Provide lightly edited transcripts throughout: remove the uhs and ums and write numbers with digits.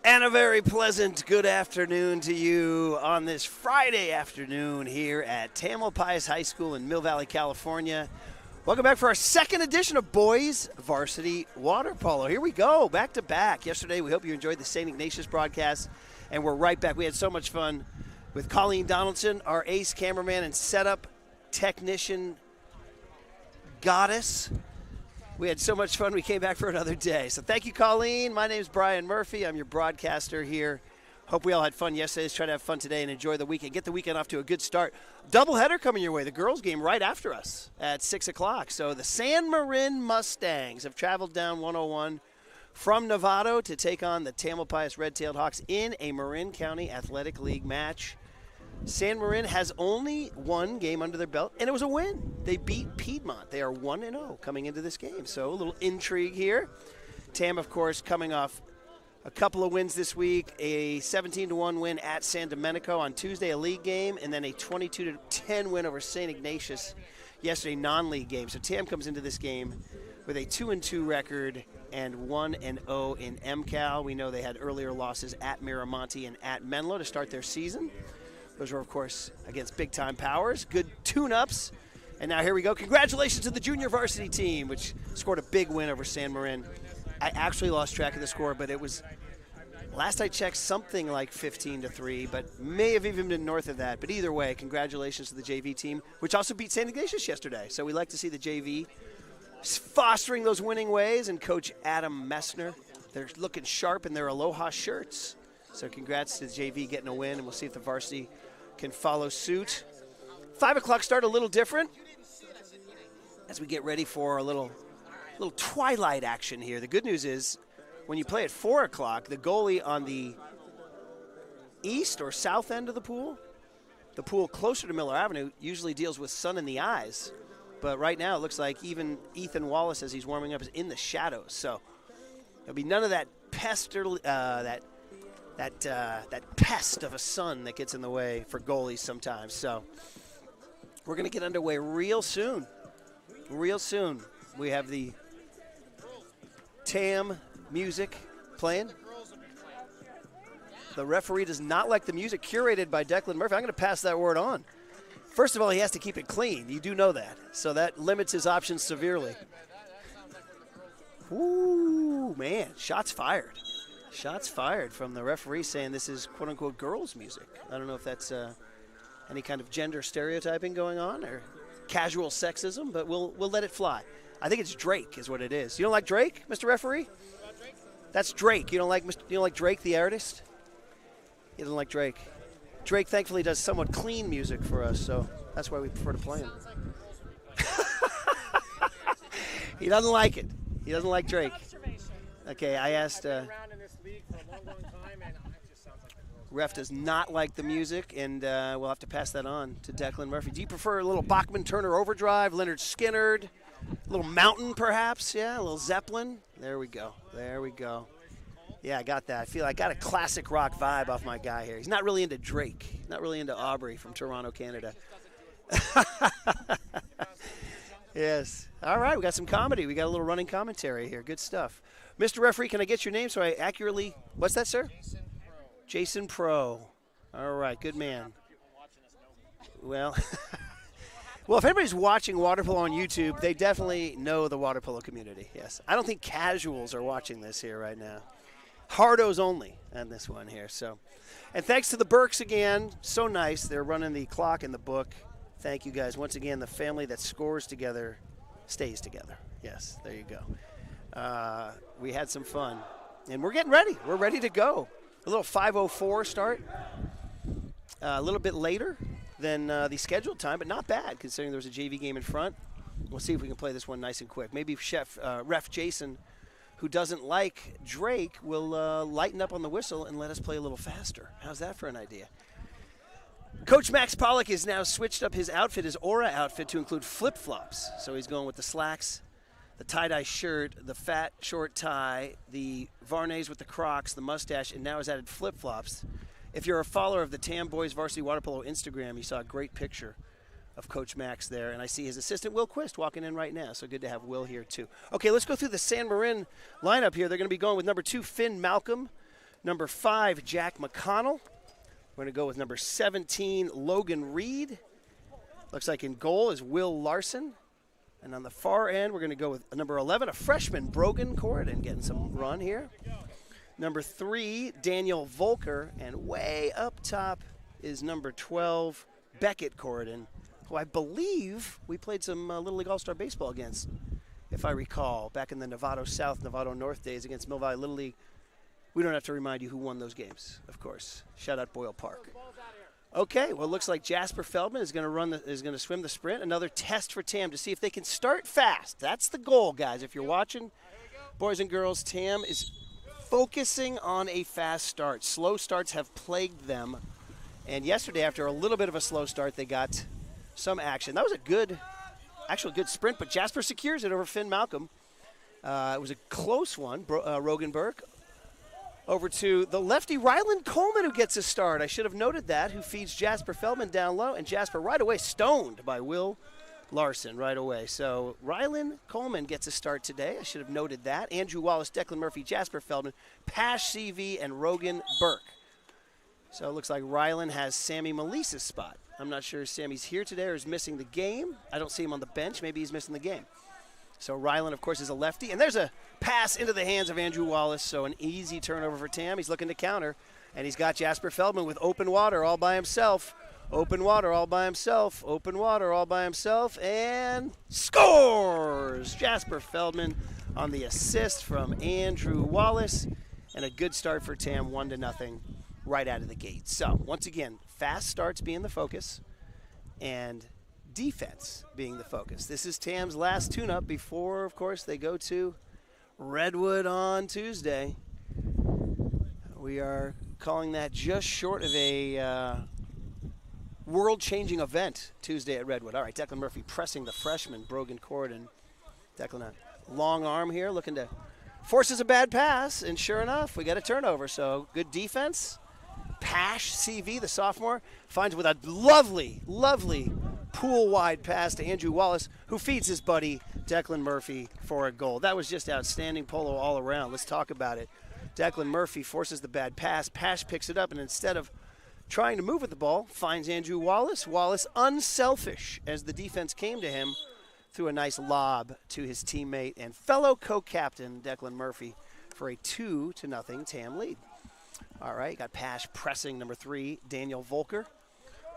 And a very pleasant good afternoon to you on this Friday afternoon here at Tamalpais High School in Mill Valley, California. Welcome back for our second edition of Boys Varsity Water Polo. Here we go, back to back. Yesterday, we hope you enjoyed the St. Ignatius broadcast, and we're right back. We had so much fun with Colleen Donaldson, our ace cameraman and setup technician goddess. We had so much fun, we came back for another day. So thank you, Colleen. My name is Brian Murphy. I'm your broadcaster here. Hope we all had fun yesterday. Let's try to have fun today and enjoy the weekend. Get the weekend off to a good start. Doubleheader coming your way. The girls' game right after us at 6 o'clock. So the San Marin Mustangs have traveled down 101 from Novato to take on the Tamalpais Red-Tailed Hawks in a Marin County Athletic League match. San Marin has only one game under their belt, and it was a win. They beat Piedmont. They are 1-0 coming into this game, so a little intrigue here. Tam, of course, coming off a couple of wins this week, a 17-1 win at San Domenico on Tuesday, a league game, and then a 22-10 win over St. Ignatius yesterday, non-league game. So Tam comes into this game with a 2-2 record and 1-0 in MCAL. We know they had earlier losses at Miramonte and at Menlo to start their season. Those were, of course, against big-time powers. Good tune-ups. And now here we go. Congratulations to the junior varsity team, which scored a big win over San Marin. I actually lost track of the score, but it was, last I checked, something like 15-3, but may have even been north of that. But either way, congratulations to the JV team, which also beat St. Ignatius yesterday. So we like to see the JV fostering those winning ways. And Coach Adam Messner, they're looking sharp in their Aloha shirts. So congrats to the JV getting a win, and we'll see if the varsity can follow suit. 5 o'clock start, a little different as we get ready for a little twilight action here. The good news is when you play at 4 o'clock, the goalie on the east or south end of the pool closer to Miller Avenue, usually deals with sun in the eyes. But right now it looks like even Ethan Wallace, as he's warming up, is in the shadows. So there'll be none of that that pest of a sun that gets in the way for goalies sometimes. So we're going to get underway real soon. Real soon. We have the Tam music playing. The referee does not like the music, curated by Declan Murphy. I'm going to pass that word on. First of all, he has to keep it clean. You do know that. So that limits his options severely. Ooh, man, shots fired. Shots fired from the referee saying this is quote-unquote girls' music. I don't know if that's any kind of gender stereotyping going on or casual sexism, but we'll let it fly. I think it's Drake is what it is. You don't like Drake, Mr. Referee? That's Drake. You don't like Drake, the artist? You don't like Drake. Drake thankfully does somewhat clean music for us, so that's why we prefer to play him. He doesn't like it. He doesn't like Drake. Okay, I asked. Ref does not like the music, and we'll have to pass that on to Declan Murphy. Do you prefer a little Bachman-Turner Overdrive, Leonard Skinnard, a little Mountain perhaps? Yeah, a little Zeppelin. There we go. There we go. Yeah, I got that. I feel I got a classic rock vibe off my guy here. He's not really into Drake. Not really into Aubrey from Toronto, Canada. Yes. All right, we got some comedy. We got a little running commentary here. Good stuff. Mr. Referee, can I get your name so I accurately – what's that, sir? Jason Pro. All right, good man. Well, if anybody's watching water polo on YouTube, they definitely know the water polo community, yes. I don't think casuals are watching this here right now. Hardos only on this one here. So, and thanks to the Burks again. So nice. They're running the clock in the book. Thank you, guys. Once again, the family that scores together stays together. Yes, there you go. We had some fun, and we're getting ready. We're ready to go. A little 5:04 start, a little bit later than the scheduled time, but not bad considering there's a JV game in front. We'll see if we can play this one nice and quick. Maybe Ref Jason, who doesn't like Drake, will lighten up on the whistle and let us play a little faster. How's that for an idea? Coach Max Pollock has now switched up his outfit, his Aura outfit, to include flip-flops. So he's going with the slacks, the tie-dye shirt, the fat short tie, the Varnays with the Crocs, the mustache, and now has added flip-flops. If you're a follower of the Tam Boys Varsity Water Polo Instagram, you saw a great picture of Coach Max there, and I see his assistant Will Quist walking in right now, so good to have Will here too. Okay, let's go through the San Marin lineup here. They're going to be going with number 2, Finn Malcolm, Number 5, Jack McConnell. We're going to go with number 17, Logan Reed. Looks like in goal is Will Larson. And on the far end, we're going to go with number 11, a freshman, Brogan Corridon, getting some run here. Number 3, Daniel Volker. And way up top is number 12, Beckett Corridon, who I believe we played some Little League All-Star Baseball against, if I recall, back in the Novato South, Novato North days against Mill Valley Little League. We don't have to remind you who won those games, of course. Shout out Boyle Park. Okay, well, it looks like Jasper Feldman is going to swim the sprint. Another test for Tam to see if they can start fast. That's the goal, guys. If you're watching, boys and girls, Tam is focusing on a fast start. Slow starts have plagued them. And yesterday, after a little bit of a slow start, they got some action. That was a good sprint, but Jasper secures it over Finn Malcolm. It was a close one. Rogan Burke. Over to the lefty, Ryland Coleman, who gets a start. I should have noted that, who feeds Jasper Feldman down low, and Jasper right away stoned by Will Larson right away. So Ryland Coleman gets a start today. I should have noted that. Andrew Wallace, Declan Murphy, Jasper Feldman, Pash CV, and Rogan Burke. So it looks like Ryland has Sammy Melissa's spot. I'm not sure if Sammy's here today or is missing the game. I don't see him on the bench. Maybe he's missing the game. So Ryland, of course, is a lefty. And there's a pass into the hands of Andrew Wallace. So an easy turnover for Tam. He's looking to counter. And he's got Jasper Feldman with open water all by himself. Open water all by himself. Open water all by himself. And scores! Jasper Feldman on the assist from Andrew Wallace. And a good start for Tam, 1-0 right out of the gate. So once again, fast starts being the focus. And defense being the focus. This is Tam's last tune-up before, of course, they go to Redwood on Tuesday. We are calling that just short of a world-changing event Tuesday at Redwood. All right, Declan Murphy pressing the freshman, Brogan Corridon. Declan, a long arm here, looking to forces a bad pass, and sure enough, we got a turnover. So good defense. Pash CV, the sophomore, finds with a lovely pool-wide pass to Andrew Wallace, who feeds his buddy Declan Murphy for a goal. That was just outstanding polo all around. Let's talk about it. Declan Murphy forces the bad pass. Pash picks it up, and instead of trying to move with the ball, finds Andrew Wallace. Wallace unselfish as the defense came to him through a nice lob to his teammate and fellow co-captain Declan Murphy for a 2-0 Tam lead. All right, got Pash pressing number 3, Daniel Volker.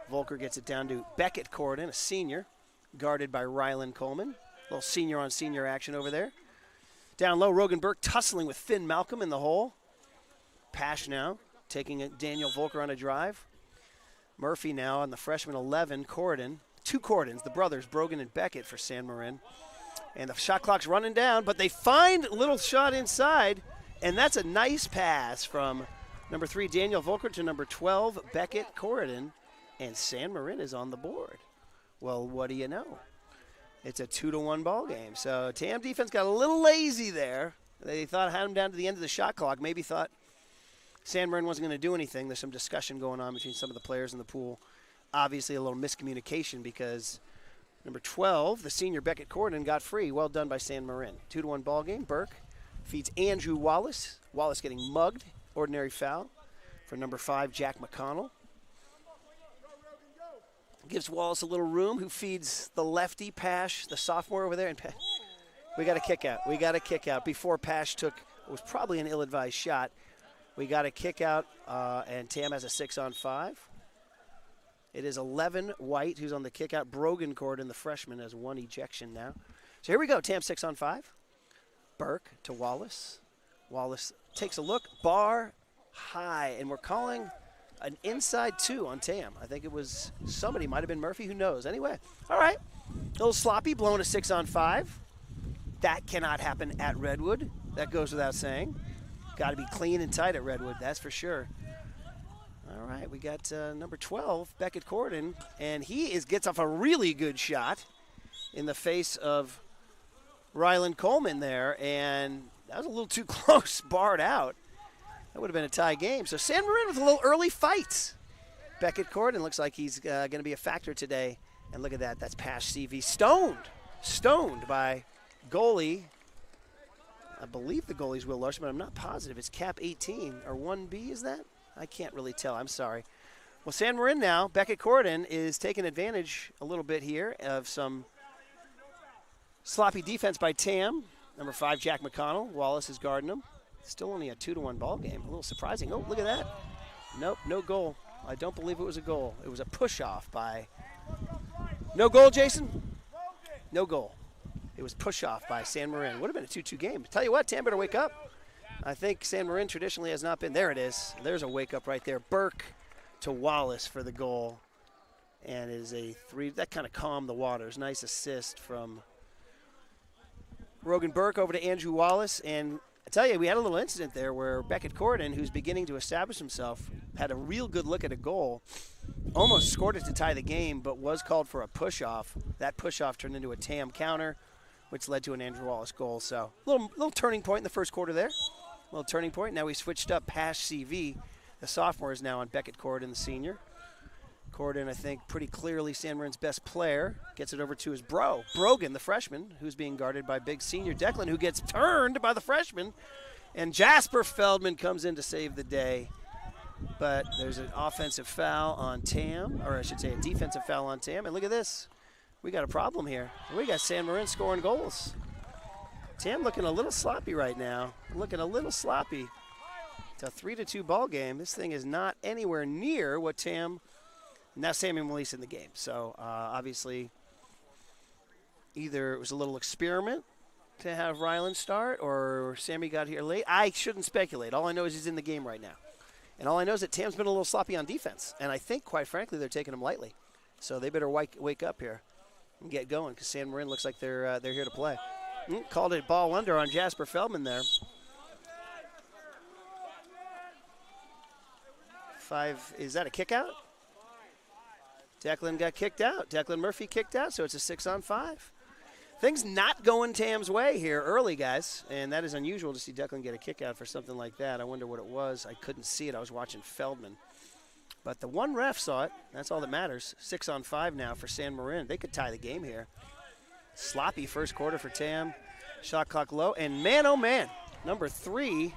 Volker gets it down to Beckett Corridon, a senior, guarded by Ryland Coleman. A little senior-on-senior action over there. Down low, Rogan Burke tussling with Finn Malcolm in the hole. Pash now taking Daniel Volker on a drive. Murphy now on the freshman 11, Corridon. 2 Corridons, the brothers, Brogan and Beckett for San Marin. And the shot clock's running down, but they find a little shot inside, and that's a nice pass from number 3, Daniel Volker, to number 12, Beckett Corridon. And San Marin is on the board. Well, what do you know? It's a 2-1 ball game. So Tam defense got a little lazy there. They thought had him down to the end of the shot clock. Maybe thought San Marin wasn't going to do anything. There's some discussion going on between some of the players in the pool. Obviously a little miscommunication because number 12, the senior Beckett Corridon, got free. Well done by San Marin. 2-1 ball game. Burke feeds Andrew Wallace. Wallace getting mugged. Ordinary foul for number 5, Jack McConnell. Gives Wallace a little room, who feeds the lefty, Pash, the sophomore over there. And we got a kick out. We got a kick out before Pash took what was probably an ill-advised shot. We got a kick out, and Tam has a 6-on-5. It is 11 White, who's on the kick out. Brogan Corridon, the freshman, has 1 ejection now. So here we go, Tam 6-on-5. Burke to Wallace. Wallace takes a look, bar high, and we're calling an inside 2 on Tam. I think it was somebody, might have been Murphy, who knows. Anyway, all right. A little sloppy, blowing a 6-on-5. That cannot happen at Redwood. That goes without saying. Got to be clean and tight at Redwood, that's for sure. All right, we got number 12, Beckett Corridon, and he gets off a really good shot in the face of Ryland Coleman there, and that was a little too close, barred out. That would have been a tie game. So San Marin with a little early fight. Beckett Corridon looks like he's going to be a factor today. And look at that. That's Pash CV. Stoned by goalie I believe the goalie's Will Larson, but I'm not positive. It's cap 18 or 1B, is that? I can't really tell. I'm sorry. Well, San Marin now, Beckett Corden is taking advantage a little bit here of some sloppy defense by Tam. Number 5, Jack McConnell. Wallace is guarding him. Still only a 2-1 ball game. A little surprising. Oh, look at that. Nope, no goal. I don't believe it was a goal. It was a push-off by... No goal, Jason? No goal. It was push-off by San Marin. Would have been a 2-2 game. Tell you what, Tam better wake up. I think San Marin traditionally has not been. There it is. There's a wake-up right there. Burke to Wallace for the goal. And it is a 3. That kind of calmed the waters. Nice assist from Rogan Burke over to Andrew Wallace. And I tell you, we had a little incident there where Beckett Corden, who's beginning to establish himself, had a real good look at a goal. Almost scored it to tie the game, but was called for a push-off. That push-off turned into a Tam counter, which led to an Andrew Wallace goal. So little turning point in the first quarter there. Little turning point. Now we switched up past CV. The sophomore is now on Beckett Corden, the senior. Corden, I think, pretty clearly San Marin's best player. Gets it over to his Brogan, the freshman, who's being guarded by big senior Declan, who gets turned by the freshman. And Jasper Feldman comes in to save the day. But there's an offensive foul on Tam, or I should say a defensive foul on Tam. And look at this. We got a problem here. We got San Marin scoring goals. Tam looking a little sloppy right now. Looking a little sloppy. It's a 3-2 ball game. This thing is not anywhere near what Tam... Now Sammy Melise in the game. So obviously either it was a little experiment to have Ryland start or Sammy got here late. I shouldn't speculate. All I know is he's in the game right now. And all I know is that Tam's been a little sloppy on defense. And I think, quite frankly, they're taking him lightly. So they better wake up here and get going because San Marin looks like they're here to play. Called it ball under on Jasper Feldman there. 5, is that a kick out? Declan got kicked out. Declan Murphy kicked out, so it's a 6-on-5. Things not going Tam's way here early, guys, and that is unusual to see Declan get a kick out for something like that. I wonder what it was. I couldn't see it. I was watching Feldman. But the one ref saw it. That's all that matters. 6-on-5 now for San Marin. They could tie the game here. Sloppy first quarter for Tam. Shot clock low, and man, oh man, number 3,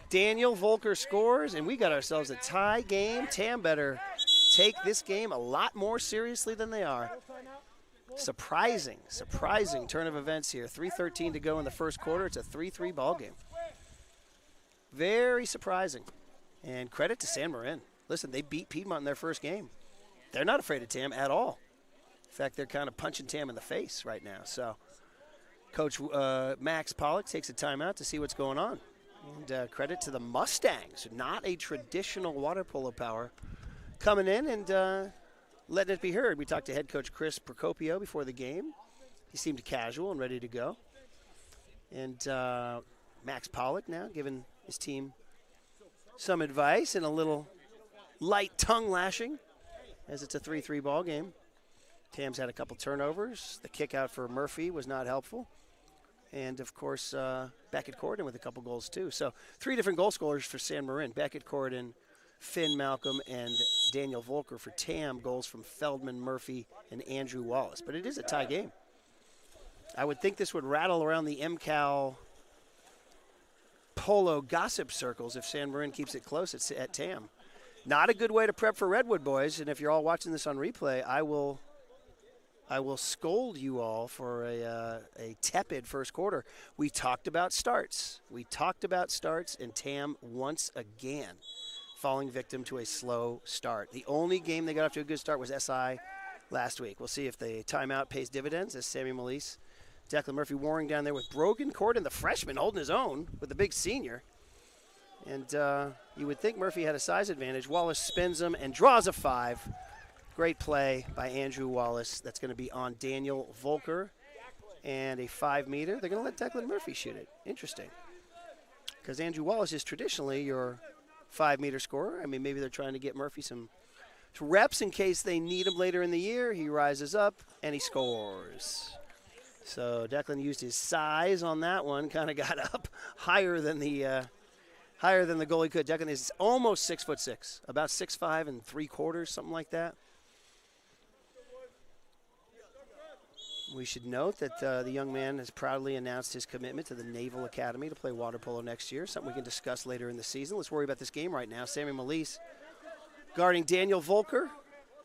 Daniel Volker scores, and we got ourselves a tie game. Tam better take this game a lot more seriously than they are. Surprising turn of events here. 3:13 to go in the first quarter. It's a 3-3 ball game. Very surprising. And credit to San Marin. Listen, they beat Piedmont in their first game. They're not afraid of Tam at all. In fact, they're kind of punching Tam in the face right now. So Coach Max Pollock takes a timeout to see what's going on. And credit to the Mustangs, not a traditional water polo power, coming in and letting it be heard. We talked to head coach Chris Procopio before the game. He seemed casual and ready to go. And Max Pollock now giving his team some advice and a little light tongue lashing as it's a 3-3 ball game. Tam's had a couple turnovers. The kick out for Murphy was not helpful. And, of course, Beckett Corden with a couple goals, too. So 3 different goal scorers for San Marin. Beckett Corden, Finn Malcolm, and Daniel Volker for Tam. Goals from Feldman, Murphy, and Andrew Wallace. But it is a tie game. I would think this would rattle around the MCAL Polo gossip circles if San Marin keeps it close at Tam. Not a good way to prep for Redwood, boys. And if you're all watching this on replay, I will scold you all for a tepid first quarter. We talked about starts. And Tam once again falling victim to a slow start. The only game they got off to a good start was SI last week. We'll see if the timeout pays dividends as Sammy Melise. Declan Murphy warring down there with Brogan Corden, the freshman, holding his own with the big senior. And you would think Murphy had a size advantage. Wallace spins him and draws a 5. Great play by Andrew Wallace. That's going to be on Daniel Volker. And a 5-meter. They're going to let Declan Murphy shoot it. Interesting. Because Andrew Wallace is traditionally your 5-meter scorer. I mean, maybe they're trying to get Murphy some reps in case they need him later in the year. He rises up and he scores. So Declan used his size on that one. Kind of got up higher than the goalie could. Declan is almost 6'6", about 6'5 3/4", something like that. We should note that the young man has proudly announced his commitment to the Naval Academy to play water polo next year, something we can discuss later in the season. Let's worry about this game right now. Sammy Melise guarding Daniel Volker.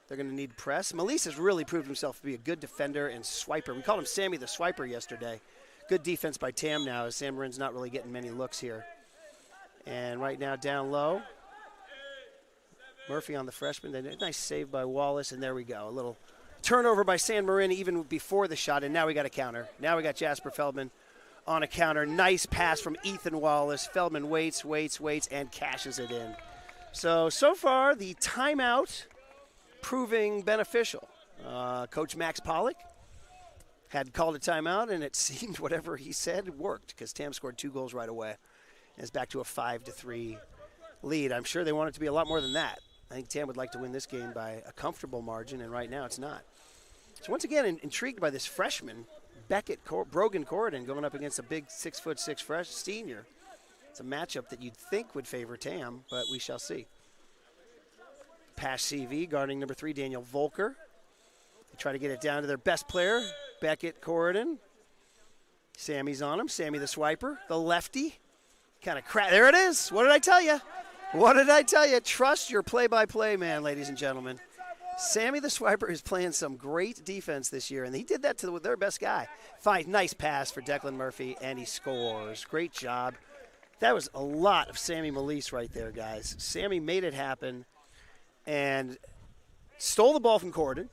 They're going to need press. Melise has really proved himself to be a good defender and swiper. We called him Sammy the Swiper yesterday. Good defense by Tam now, as Sam Marin's not really getting many looks here. And right now down low, Murphy on the freshman. Nice save by Wallace, and there we go. A little turnover by San Marin even before the shot, and now we got a counter. Now we got Jasper Feldman on a counter. Nice pass from Ethan Wallace. Feldman waits, and cashes it in. So far, the timeout proving beneficial. Coach Max Pollock had called a timeout, and it seemed whatever he said worked because Tam scored 2 goals right away. And it's back to a 5-3 lead. I'm sure they want it to be a lot more than that. I think Tam would like to win this game by a comfortable margin, and right now it's not. So once again, intrigued by this freshman, Brogan Corridon, going up against a big 6'6" fresh senior. It's a matchup that you'd think would favor Tam, but we shall see. Pass CV guarding number 3, Daniel Volker. They try to get it down to their best player, Beckett Corridon. Sammy's on him. Sammy the Swiper, the lefty. Kind of there it is. What did I tell you? What did I tell you? Trust your play-by-play man, ladies and gentlemen. Sammy the Swiper is playing some great defense this year, and he did that to their best guy. Fine, nice pass for Declan Murphy, and he scores. Great job. That was a lot of Sammy Melise right there, guys. Sammy made it happen and stole the ball from Corridon,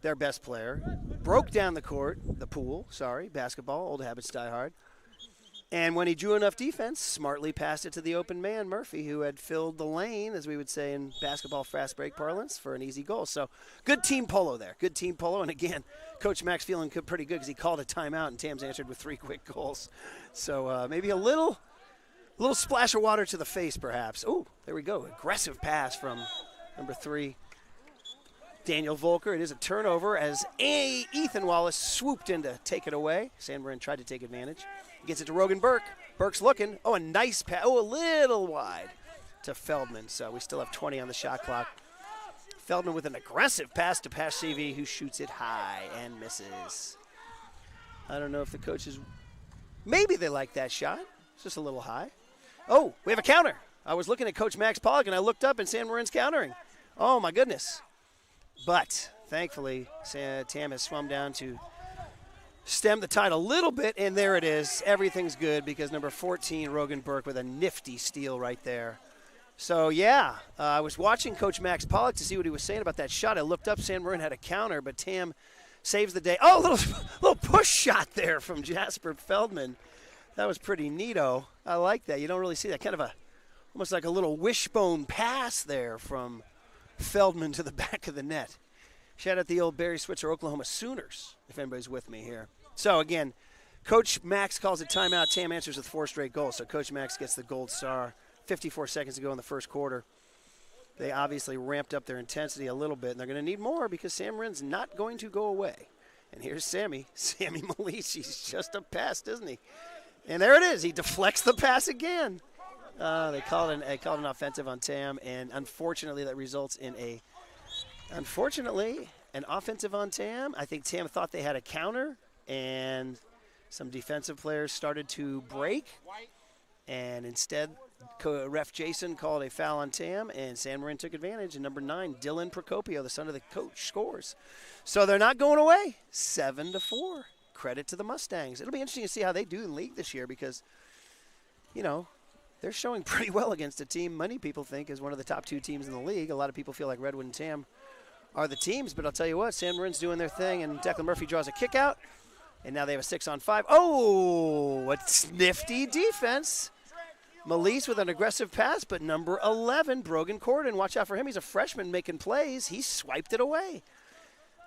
their best player, broke down the pool, basketball, old habits die hard. And when he drew enough defense, smartly passed it to the open man, Murphy, who had filled the lane, as we would say in basketball fast break parlance, for an easy goal. So good team polo there. Good team polo. And again, Coach Max feeling pretty good because he called a timeout, and Tam's answered with 3 quick goals. So maybe a little splash of water to the face, perhaps. Oh, there we go. Aggressive pass from number 3, Daniel Volker. It is a turnover as Ethan Wallace swooped in to take it away. San Marin tried to take advantage. Gets it to Rogan Burke. Burke's looking. Oh, a nice pass. Oh, a little wide to Feldman. So we still have 20 on the shot clock. Feldman with an aggressive pass to Pash CV, who shoots it high and misses. I don't know if the coaches, maybe they like that shot. It's just a little high. Oh, we have a counter. I was looking at Coach Max Pollock, and I looked up, and San Marin's countering. Oh, my goodness. But thankfully, Tam has swum down to stem the tide a little bit, and there it is. Everything's good because number 14, Rogan Burke, with a nifty steal right there. So, yeah, I was watching Coach Max Pollock to see what he was saying about that shot. I looked up, San Marin had a counter, but Tam saves the day. Oh, a little push shot there from Jasper Feldman. That was pretty neato. I like that. You don't really see that. Kind of almost like a little wishbone pass there from Feldman to the back of the net. Shout out the old Barry Switzer Oklahoma Sooners, if anybody's with me here. So, again, Coach Max calls a timeout. Tam answers with 4 straight goals. So Coach Max gets the gold star 54 seconds to go in the first quarter. They obviously ramped up their intensity a little bit, and they're going to need more because Sam Marin's not going to go away. And here's Sammy Melise. He's just a pest, isn't he? And there it is. He deflects the pass again. They called an offensive on Tam, and unfortunately that results in an offensive on Tam. I think Tam thought they had a counter, and some defensive players started to break. And instead, ref Jason called a foul on Tam, and San Marin took advantage. And number 9, Dylan Procopio, the son of the coach, scores. So they're not going away. 7-4. Credit to the Mustangs. It'll be interesting to see how they do in the league this year because, they're showing pretty well against a team many people think is one of the top 2 teams in the league. A lot of people feel like Redwood and Tam are the teams, but I'll tell you what, San Marin's doing their thing, and Declan Murphy draws a kick out, and now they have a 6-on-5. Oh, what nifty defense. Melise with an aggressive pass, but number 11, Brogan Corridon, watch out for him. He's a freshman making plays. He swiped it away.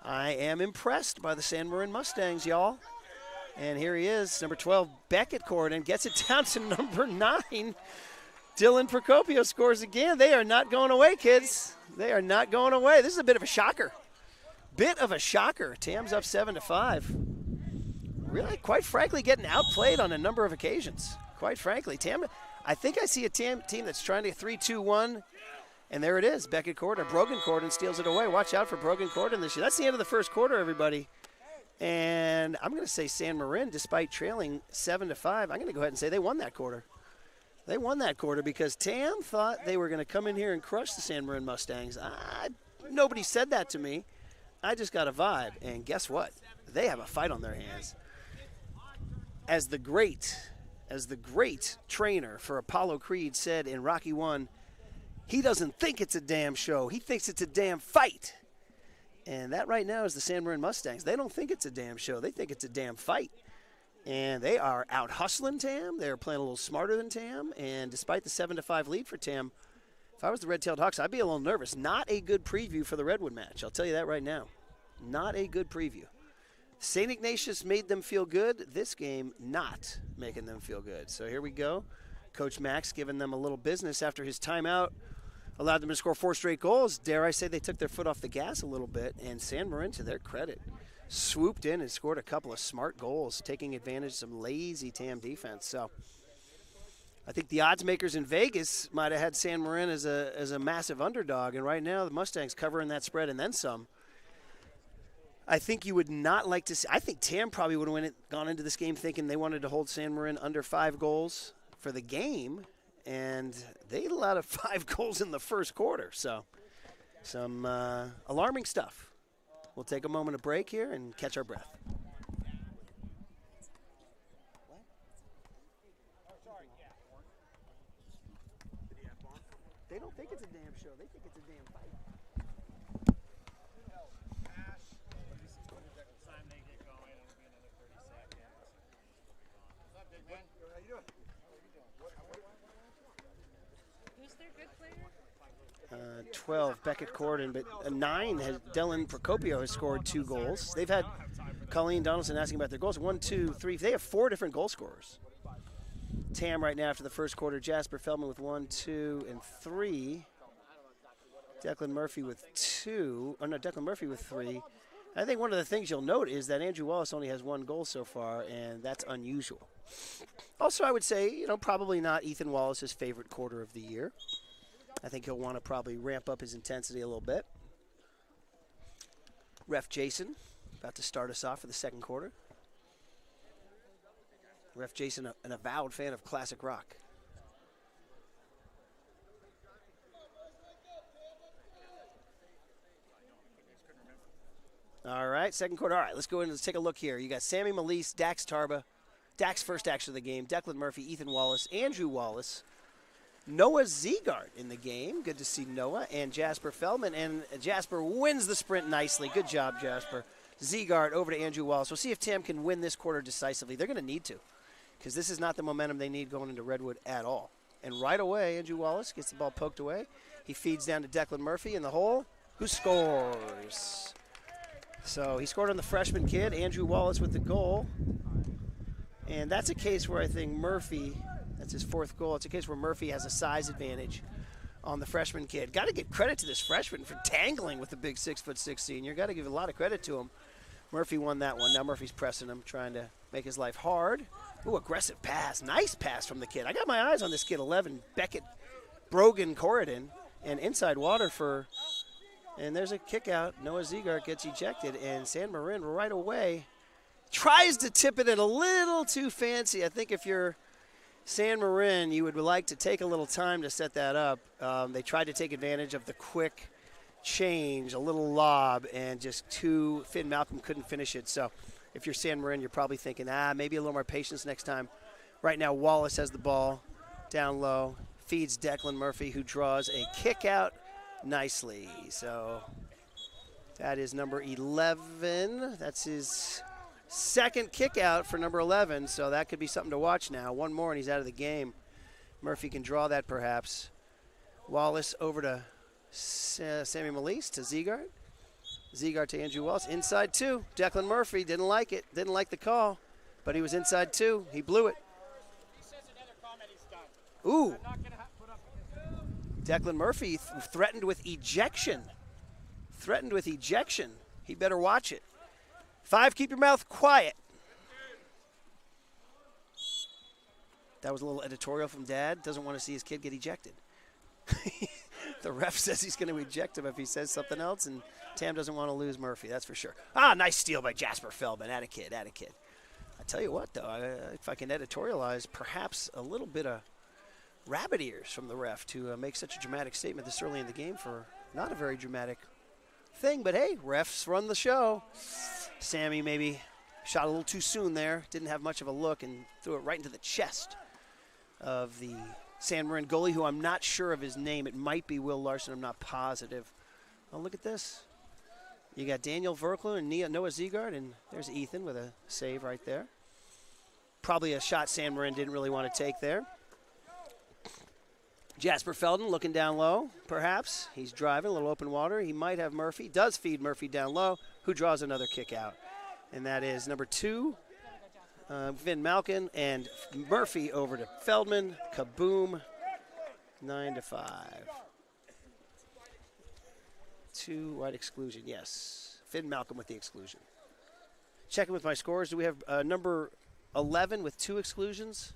I am impressed by the San Marin Mustangs, y'all. And here he is, number 12, Beckett Corridon, gets it down to number 9. Dylan Procopio scores again. They are not going away, kids. They are not going away. This is a bit of a shocker. Tam's up 7-5. Really, quite frankly, getting outplayed on a number of occasions. Quite frankly, Tam, I think I see a team that's trying to 3-2-1, and there it is, Beckett Corridon. Brogan Corridon steals it away. Watch out for Brogan Corridon this year. That's the end of the first quarter, everybody. And I'm going to say San Marin, despite trailing 7-5, I'm going to go ahead and say they won that quarter. They won that quarter because Tam thought they were going to come in here and crush the San Marin Mustangs. Nobody said that to me. I just got a vibe. And guess what? They have a fight on their hands. As the great trainer for Apollo Creed said in Rocky 1, he doesn't think it's a damn show. He thinks it's a damn fight. And that right now is the San Marin Mustangs. They don't think it's a damn show. They think it's a damn fight. And they are out hustling Tam. They're playing a little smarter than Tam. And despite the 7-5 lead for Tam, if I was the Red-Tailed Hawks, I'd be a little nervous. Not a good preview for the Redwood match. I'll tell you that right now. Not a good preview. St. Ignatius made them feel good. This game not making them feel good. So here we go. Coach Max giving them a little business after his timeout. Allowed them to score 4 straight goals. Dare I say they took their foot off the gas a little bit. And San Marin, to their credit, swooped in and scored a couple of smart goals, taking advantage of some lazy Tam defense. So I think the odds makers in Vegas might have had San Marin as a massive underdog. And right now the Mustangs covering that spread and then some. I think you would not like to see – I think Tam probably would have gone into this game thinking they wanted to hold San Marin under 5 goals for the game. And they allowed 5 goals in the first quarter. So some alarming stuff. We'll take a moment of break here and catch our breath. They don't think it's a damn show. They think it's a damn fight. Who's their good player? 12, Beckett Corden, but 9 has Dylan Procopio has scored 2 goals. They've had Colleen Donaldson asking about their goals. 1, 2, 3. They have 4 different goal scorers. Tam right now after the first quarter. Jasper Feldman with 1, 2, and 3. Declan Murphy with 2. Oh, no, Declan Murphy with 3. I think one of the things you'll note is that Andrew Wallace only has 1 goal so far, and that's unusual. Also, I would say, probably not Ethan Wallace's favorite quarter of the year. I think he'll want to probably ramp up his intensity a little bit. Ref Jason about to start us off for the second quarter. Ref Jason, an avowed fan of classic rock. All right, second quarter. All right, let's go in and let's take a look here. You got Sammy Malise, Dax Tarba, Dax first action of the game, Declan Murphy, Ethan Wallace, Andrew Wallace, Noah Ziegart in the game. Good to see Noah. And Jasper Feldman. And Jasper wins the sprint nicely. Good job, Jasper. Ziegart over to Andrew Wallace. We'll see if Tam can win this quarter decisively. They're going to need to, because this is not the momentum they need going into Redwood at all. And right away, Andrew Wallace gets the ball poked away. He feeds down to Declan Murphy in the hole, who scores. So he scored on the freshman kid, Andrew Wallace with the goal. And that's a case where I think Murphy, that's his 4th goal. It's a case where Murphy has a size advantage on the freshman kid. Got to give credit to this freshman for tangling with the big 6'6" senior. Got to give a lot of credit to him. Murphy won that one. Now Murphy's pressing him, trying to make his life hard. Ooh, aggressive pass. Nice pass from the kid. I got my eyes on this kid, 11, Beckett, Brogan, Corridon, and inside water for, and there's a kick out. Noah Ziegart gets ejected, and San Marin right away tries to tip it in a little too fancy. I think if you're San Marin, you would like to take a little time to set that up. They tried to take advantage of the quick change, a little lob, and just Finn Malcolm couldn't finish it. So if you're San Marin, you're probably thinking, maybe a little more patience next time. Right now, Wallace has the ball down low, feeds Declan Murphy, who draws a kick out nicely. So that is number 11. That's his second kick out for number 11, so that could be something to watch now. One more and he's out of the game. Murphy can draw that perhaps. Wallace over to Sammy Malise, to Ziegart. Ziegart to Andrew Wallace. Inside 2. Declan Murphy didn't like it. Didn't like the call, but he was inside 2. He blew it. Ooh. Declan Murphy threatened with ejection. Threatened with ejection. He better watch it. 5, keep your mouth quiet. That was a little editorial from Dad. Doesn't want to see his kid get ejected. The ref says he's going to eject him if he says something else, and Tam doesn't want to lose Murphy, that's for sure. Ah, nice steal by Jasper Feldman. Atta kid, atta kid. I tell you what, though, if I can editorialize, perhaps a little bit of rabbit ears from the ref to make such a dramatic statement this early in the game for not a very dramatic thing. But, hey, refs run the show. Sammy maybe shot a little too soon there. Didn't have much of a look and threw it right into the chest of the San Marin goalie, who I'm not sure of his name. It might be Will Larson. I'm not positive. Oh, look at this. You got Daniel Verkler and Noah Ziegard, and there's Ethan with a save right there. Probably a shot San Marin didn't really want to take there. Jasper Feldman looking down low, perhaps. He's driving a little open water. He might have Murphy. Does feed Murphy down low, who draws another kick out. And that is number 2, Finn Malkin, and Murphy over to Feldman. Kaboom, 9-5. 2 white exclusion, yes. Finn Malcolm with the exclusion. Checking with my scores. Do we have number 11 with 2 exclusions?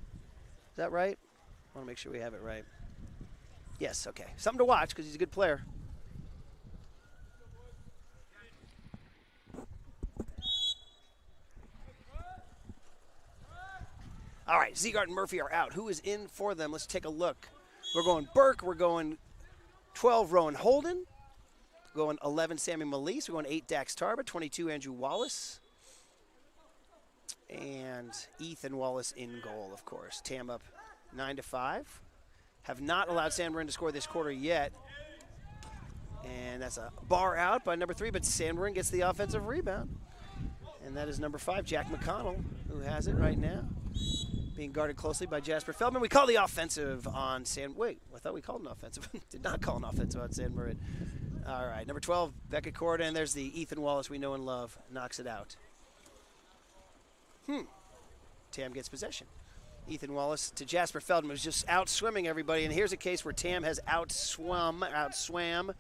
Is that right? I want to make sure we have it right. Yes, okay. Something to watch because he's a good player. All right, Ziegard and Murphy are out. Who is in for them? Let's take a look. We're going Burke. We're going 12, Rowan Holden. We're going 11, Sammy Malise. We're going 8, Dax Tarba. 22, Andrew Wallace. And Ethan Wallace in goal, of course. Tam up 9-5. Have not allowed San Marin to score this quarter yet. And that's a bar out by number 3, but San Marin gets the offensive rebound. And that is number 5, Jack McConnell, who has it right now. Being guarded closely by Jasper Feldman. We call the offensive on Wait, I thought we called an offensive. Did not call an offensive on San Marin. All right, number 12, Becca Corda, and there's the Ethan Wallace we know and love. Knocks it out. Tam gets possession. Ethan Wallace to Jasper Feldman, who's just out swimming everybody. And here's a case where Tam has outswam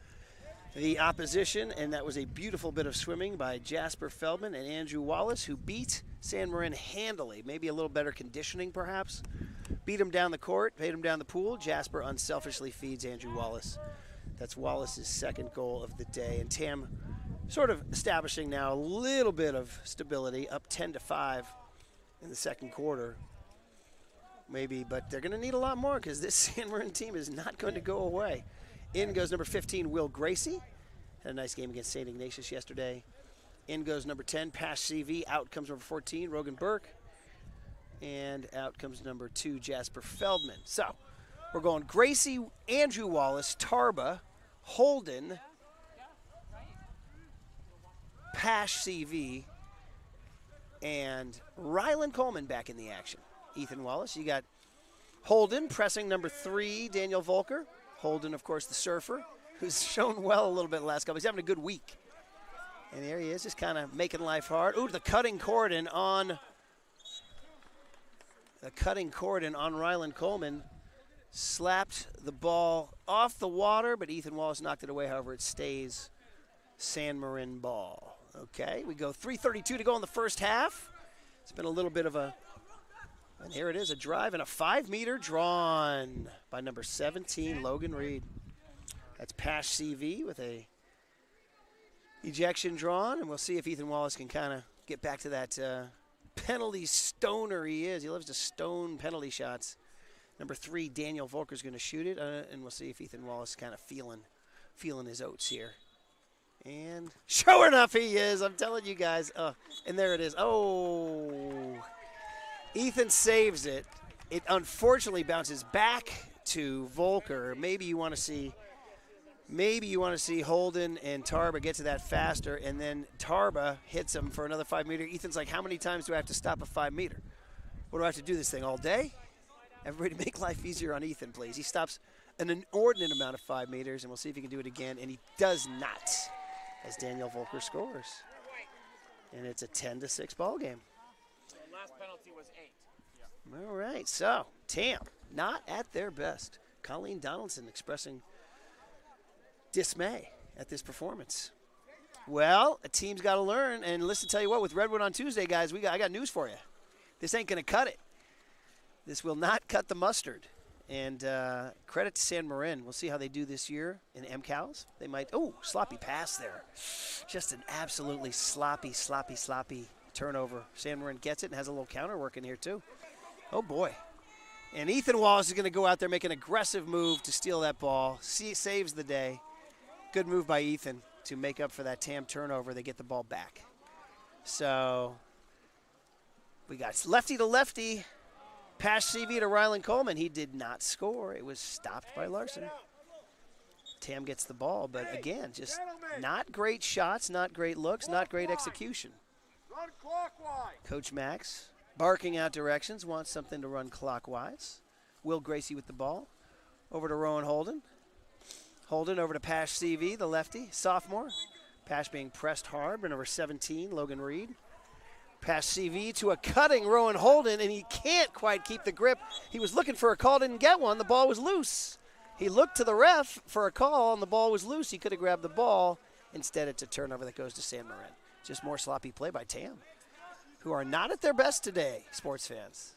the opposition, and that was a beautiful bit of swimming by Jasper Feldman and Andrew Wallace, who beat San Marin handily. Maybe a little better conditioning, perhaps. Beat him down the court, paid him down the pool. Jasper unselfishly feeds Andrew Wallace. That's Wallace's second goal of the day. And Tam sort of establishing now a little bit of stability, up 10-5 in the second quarter. Maybe, but they're going to need a lot more because this San Marin team is not going to go away. In goes number 15, Will Gracie. Had a nice game against St. Ignatius yesterday. In goes number 10, Pash CV. Out comes number 14, Rogan Burke. And out comes number 2, Jasper Feldman. So we're going Gracie, Andrew Wallace, Tarba, Holden, Pash CV, and Ryland Coleman back in the action. Ethan Wallace, you got Holden pressing number 3, Daniel Volker. Holden, of course, the surfer, who's shown well a little bit last couple. He's having a good week. And there he is, just kind of making life hard. Ooh, the cutting cordon on Ryland Coleman. Slapped the ball off the water, but Ethan Wallace knocked it away. However, it stays San Marin ball. Okay, we go 3:32 to go in the first half. It's been a little bit of a, and here it is, a drive and a 5-meter drawn by number 17, Logan Reed. That's Pash CV with a ejection drawn, and we'll see if Ethan Wallace can kind of get back to that penalty stoner he is. He loves to stone penalty shots. Number 3, Daniel Volker's going to shoot it, and we'll see if Ethan Wallace kind of feeling his oats here. And sure enough, he is. I'm telling you guys. And there it is. Oh, Ethan saves it. It unfortunately bounces back to Volker. Maybe you want to see Holden and Tarba get to that faster, and then Tarba hits him for another 5-meter. Ethan's like, how many times do I have to stop a 5-meter? What do I have to do this thing all day? Everybody make life easier on Ethan, please. He stops an inordinate amount of 5 meters, and we'll see if he can do it again, and he does not, as Daniel Volker scores. And it's a 10-6 ball game. The last penalty was 8. Yeah. All right, so Tam, not at their best. Colleen Donaldson expressing dismay at this performance. Well, a team's got to learn, and listen, tell you what, with Redwood on Tuesday, guys, I got news for you. This ain't going to cut it. This will not cut the mustard. And credit to San Marin. We'll see how they do this year in MCALs. They might, oh, sloppy pass there. Just an absolutely sloppy turnover. San Marin gets it and has a little counter work in here too. Oh boy. And Ethan Wallace is going to go out there, make an aggressive move to steal that ball. Saves the day. Good move by Ethan to make up for that TAM turnover. They get the ball back. So we got lefty to lefty. Pass CV to Rylan Coleman. He did not score. It was stopped by Larson. TAM gets the ball, but again, just not great shots, not great looks, not great execution. Run clockwise. Coach Max barking out directions, wants something to run clockwise. Will Gracie with the ball. Over to Rowan Holden. Holden over to Pash CV, the lefty, sophomore. Pash being pressed hard by number 17, Logan Reed. Pass CV to a cutting Rowan Holden, and he can't quite keep the grip. He was looking for a call, didn't get one. The ball was loose. He looked to the ref for a call, and the ball was loose. He could have grabbed the ball. Instead, it's a turnover that goes to San Marin. Just more sloppy play by TAM, who are not at their best today, sports fans.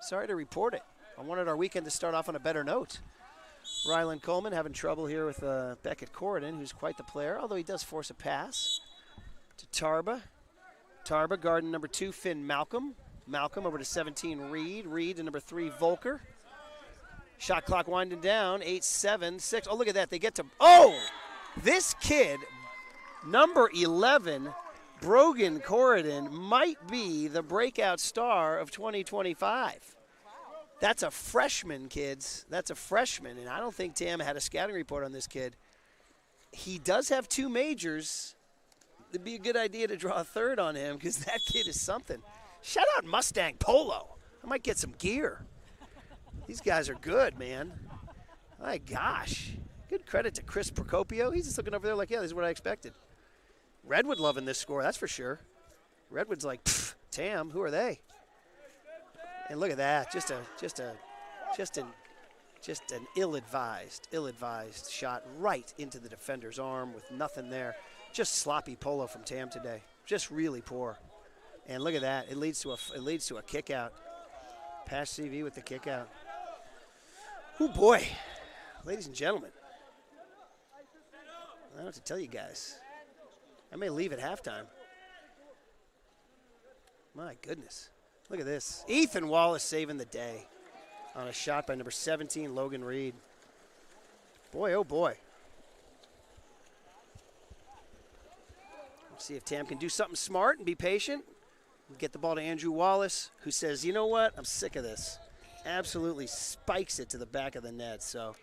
Sorry to report it. I wanted our weekend to start off on a better note. Rylan Coleman having trouble here with Beckett Corridon, who's quite the player, although he does force a pass to Tarba. Tarba, guarding number 2, Finn Malcolm. Malcolm over to 17, Reed. Reed to number 3, Volker. Shot clock winding down, 8, 7, 6. Oh, look at that. They get to, oh! This kid, number 11, Brogan Corridon, might be the breakout star of 2025. That's a freshman, kids. That's a freshman, and I don't think TAM had a scouting report on this kid. He does have 2 majors. It'd be a good idea to draw a third on him because that kid is something. Shout out Mustang Polo. I might get some gear. These guys are good, man. My gosh. Good credit to Chris Procopio. He's just looking over there like, yeah, this is what I expected. Redwood loving this score, that's for sure. Redwood's like, TAM, who are they? And look at that, just an ill-advised shot right into the defender's arm with nothing there. Just sloppy Polo from TAM today. Just really poor. And look at that. It leads to a kick out. Pass CV with the kick out. Oh boy. Ladies and gentlemen. I don't have to tell you guys. I may leave at halftime. My goodness. Look at this. Ethan Wallace saving the day on a shot by number 17, Logan Reed. Boy, oh boy. See if TAM can do something smart and be patient. Get the ball to Andrew Wallace, who says, you know what? I'm sick of this. Absolutely spikes it to the back of the net. So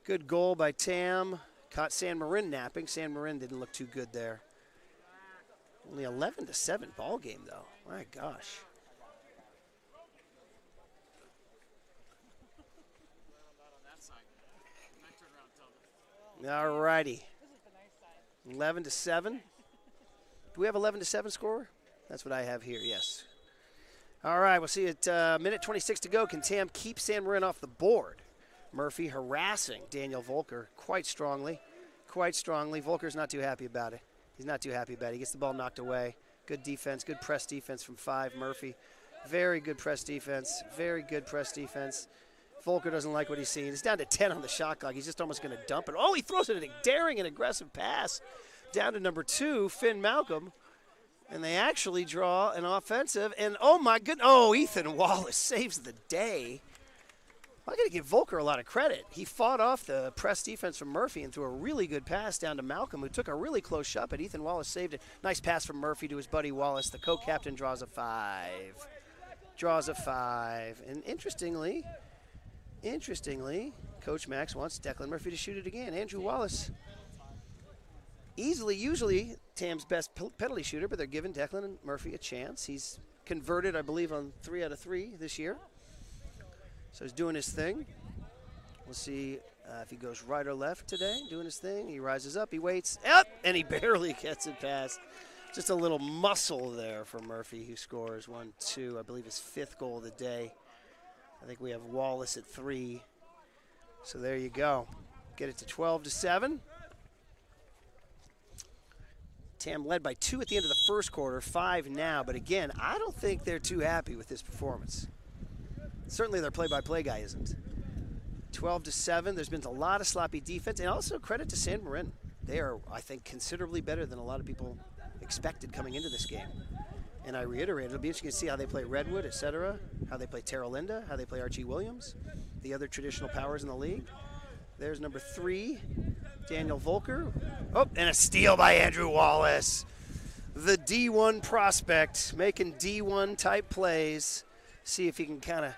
good goal by TAM. Caught San Marin napping. San Marin didn't look too good there. Only 11-7 ball game, though. My gosh. All righty. 11-7. Do we have 11-7 score? That's what I have here, yes. All right, we'll see it. Minute 26 to go. Can TAM keep San Marin off the board? Murphy harassing Daniel Volker quite strongly. Volker's not too happy about it. He's not too happy about it. He gets the ball knocked away. Good defense, good press defense from 5, Murphy. Very good press defense. Volker doesn't like what he's seeing. He's down to 10 on the shot clock. He's just almost going to dump it. Oh, he throws it a daring and aggressive pass down to number 2, Finn Malcolm. And they actually draw an offensive. And, oh, my goodness. Oh, Ethan Wallace saves the day. I'm going to give Volker a lot of credit. He fought off the press defense from Murphy and threw a really good pass down to Malcolm, who took a really close shot, but Ethan Wallace saved it. Nice pass from Murphy to his buddy Wallace. The co-captain draws a 5. And interestingly, Coach Max wants Declan Murphy to shoot it again. Andrew Wallace, usually TAM's best penalty shooter, but they're giving Declan Murphy a chance. He's converted, I believe, on 3 out of 3 this year. So he's doing his thing. We'll see if he goes right or left today, doing his thing. He rises up, he waits, and he barely gets it past. Just a little muscle there for Murphy, who scores 1-2, I believe his 5th goal of the day. I think we have Wallace at 3. So there you go. Get it to 12-7. TAM led by 2 at the end of the first quarter, 5 now. But again, I don't think they're too happy with this performance. Certainly their play-by-play guy isn't. 12-7. There's been a lot of sloppy defense, and also credit to San Marin. They are, I think, considerably better than a lot of people expected coming into this game. And I reiterate, it'll be interesting to see how they play Redwood, etc., how they play Terra Linda, how they play Archie Williams, the other traditional powers in the league. There's number 3, Daniel Volker. Oh, and a steal by Andrew Wallace. The D1 prospect making D1 type plays. See if he can kind of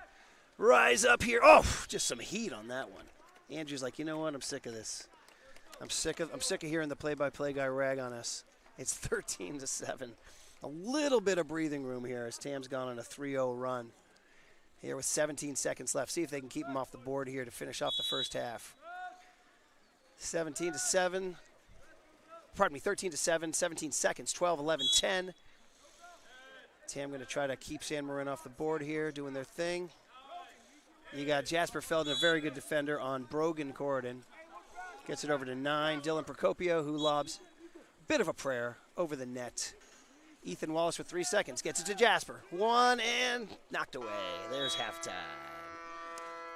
rise up here. Oh, just some heat on that one. Andrew's like, you know what? I'm sick of this. I'm sick of hearing the play-by-play guy rag on us. It's 13-7. A little bit of breathing room here as Tam's gone on a 3-0 run here with 17 seconds left. See if they can keep him off the board here to finish off the first half. 17-7. Pardon me, 13-7, 17 seconds, 12, 11, 10. Tam going to try to keep San Marin off the board here, doing their thing. You got Jasper Felden, a very good defender on Brogan Corridon. Gets it over to 9. Dylan Procopio, who lobs a bit of a prayer over the net. Ethan Wallace with 3 seconds. Gets it to Jasper. 1 and knocked away. There's halftime.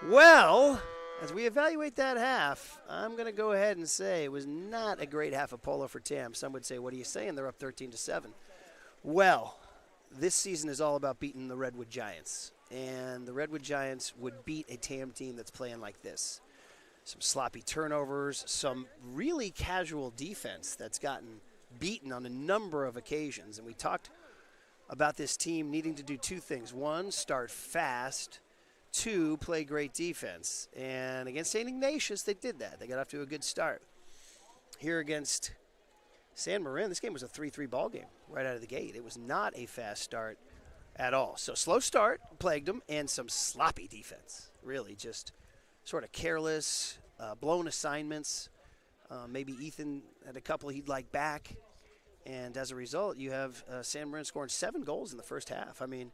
Well, as we evaluate that half, I'm going to go ahead and say it was not a great half of Polo for Tam. Some would say, what are you saying? They're up 13-7. Well, this season is all about beating the Redwood Giants. And the Redwood Giants would beat a Tam team that's playing like this. Some sloppy turnovers, some really casual defense that's gotten beaten on a number of occasions. And we talked about this team needing to do 2 things. 1, start fast. 2, play great defense. And against St. Ignatius, they did that. They got off to a good start. Here against San Marin, this game was a 3-3 ball game right out of the gate. It was not a fast start at all. So slow start plagued them, and some sloppy defense. Really just sort of careless, blown assignments. Maybe Ethan had a couple he'd like back. And as a result, you have San Marin scoring 7 goals in the first half. I mean,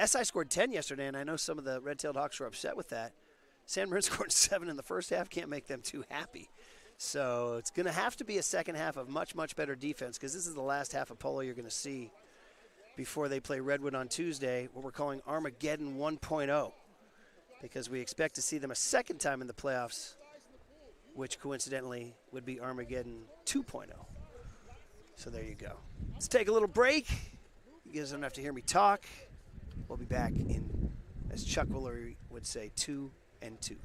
SI scored 10 yesterday, and I know some of the Red-Tailed Hawks were upset with that. San Marin scored 7 in the first half. Can't make them too happy. So it's going to have to be a second half of much, much better defense, because this is the last half of Polo you're going to see before they play Redwood on Tuesday, what we're calling Armageddon 1.0, because we expect to see them a second time in the playoffs, which coincidentally would be Armageddon 2.0. So there you go. Let's take a little break. You guys don't have to hear me talk. We'll be back in, as Chuck Woolery would say, 2 and 2.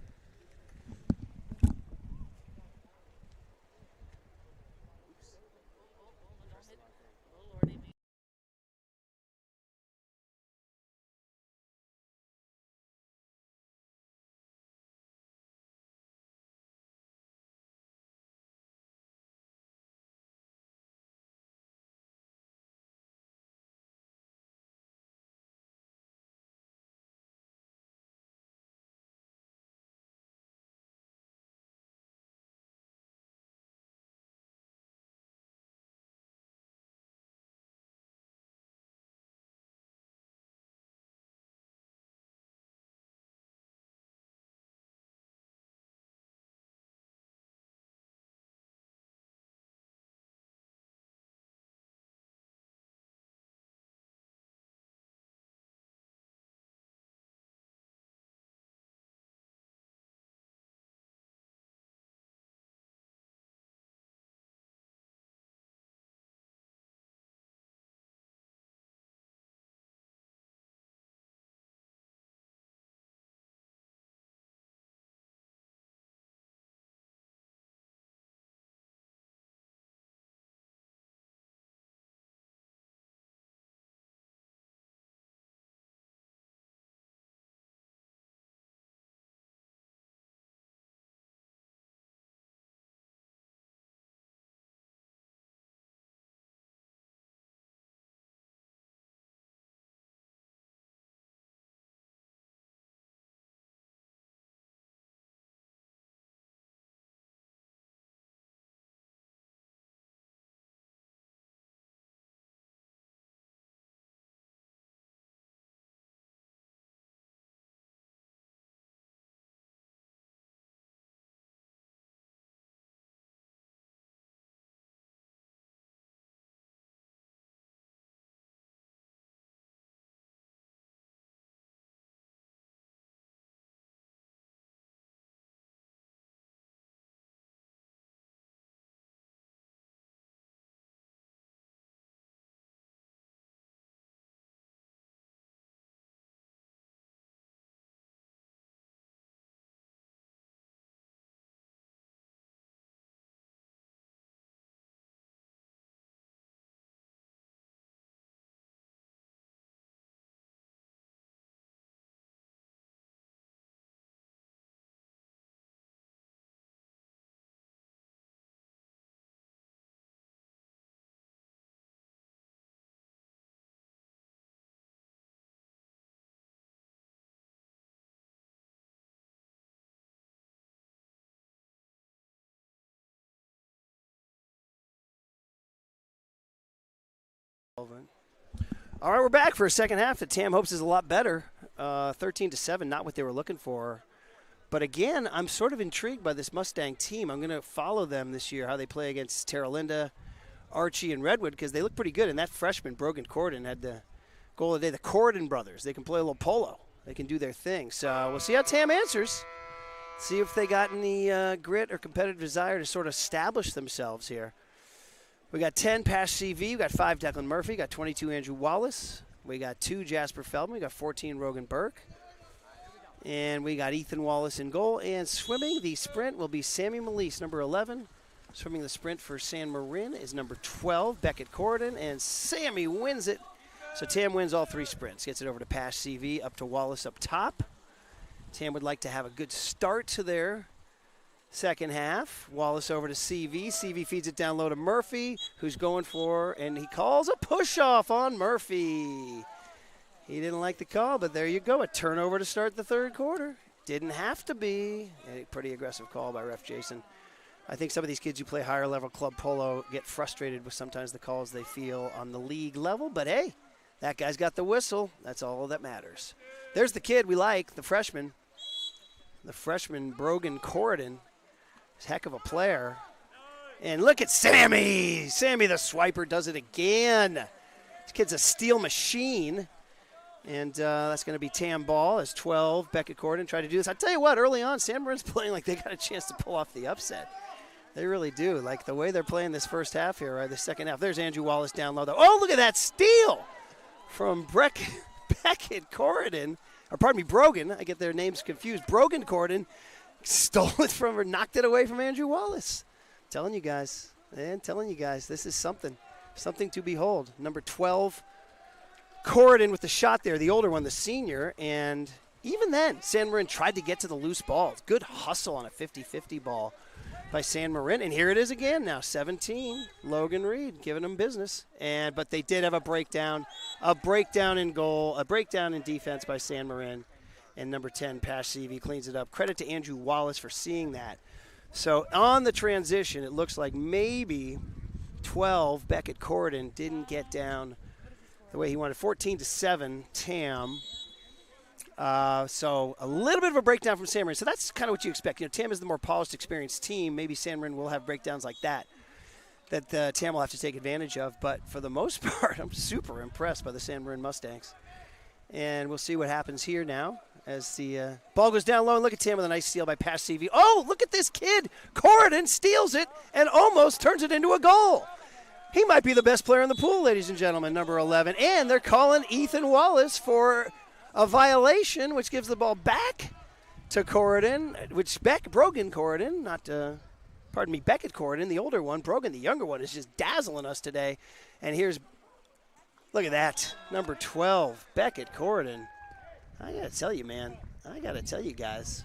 All right, we're back for a second half that Tam hopes is a lot better. 13-7, not what they were looking for. But again, I'm sort of intrigued by this Mustang team. I'm going to follow them this year, how they play against Terra Linda, Archie, and Redwood, because they look pretty good. And that freshman, Brogan Corden, had the goal of the day. The Corden brothers, they can play a little polo. They can do their thing. So we'll see how Tam answers. See if they got any grit or competitive desire to sort of establish themselves here. We got 10 Pash CV. We got 5 Declan Murphy. We got 22 Andrew Wallace. We got 2 Jasper Feldman. We got 14 Rogan Burke. And we got Ethan Wallace in goal. And swimming the sprint will be Sammy Melise, number 11. Swimming the sprint for San Marin is number 12, Beckett Corden. And Sammy wins it. So Tam wins all 3 sprints. Gets it over to Pash CV, up to Wallace up top. Tam would like to have a good start to their second half. Wallace over to CV. CV feeds it down low to Murphy, who's going for, and he calls a push-off on Murphy. He didn't like the call, but there you go. A turnover to start the third quarter. Didn't have to be. A pretty aggressive call by Ref Jason. I think some of these kids who play higher level club polo get frustrated with sometimes the calls they feel on the league level, but hey, that guy's got the whistle. That's all that matters. There's the kid we like, the freshman. The freshman, Brogan Corden. Heck of a player. And look at Sammy. Sammy the swiper does it again. This kid's a steel machine. And that's going to be Tam Ball as 12. Beckett Corden tried to do this. I tell you what, early on, San Marin's playing like they got a chance to pull off the upset. They really do. Like the way they're playing this first half here, or the second half. There's Andrew Wallace down low, though. Oh, look at that steal from Beckett Corden. Or pardon me, Brogan. I get their names confused. Brogan Corden stole it from her, knocked it away from Andrew Wallace. Telling you guys, this is something to behold. Number 12, Corden with the shot there, the older one, the senior. And even then, San Marin tried to get to the loose ball. Good hustle on a 50-50 ball by San Marin. And here it is again now, 17, Logan Reed giving them business. But they did have a breakdown in goal, a breakdown in defense by San Marin. And number 10, Pash CV, cleans it up. Credit to Andrew Wallace for seeing that. So on the transition, it looks like maybe 12, Beckett Corden, didn't get down the way he wanted. 14-7, Tam. So a little bit of a breakdown from San Marin. So that's kind of what you expect. Tam is the more polished, experienced team. Maybe San Marin will have breakdowns like that Tam will have to take advantage of. But for the most part, I'm super impressed by the San Marin Mustangs. And we'll see what happens here now as the ball goes down low. And look at Tam with a nice steal by Pash CV. Oh, look at this kid. Corden steals it and almost turns it into a goal. He might be the best player in the pool, ladies and gentlemen, number 11. And they're calling Ethan Wallace for a violation, which gives the ball back to Corden, Brogan Corden, Beckett Corden, the older one. Brogan, the younger one, is just dazzling us today. And look at that, number 12, Beckett Corden. I got to tell you, man, guys,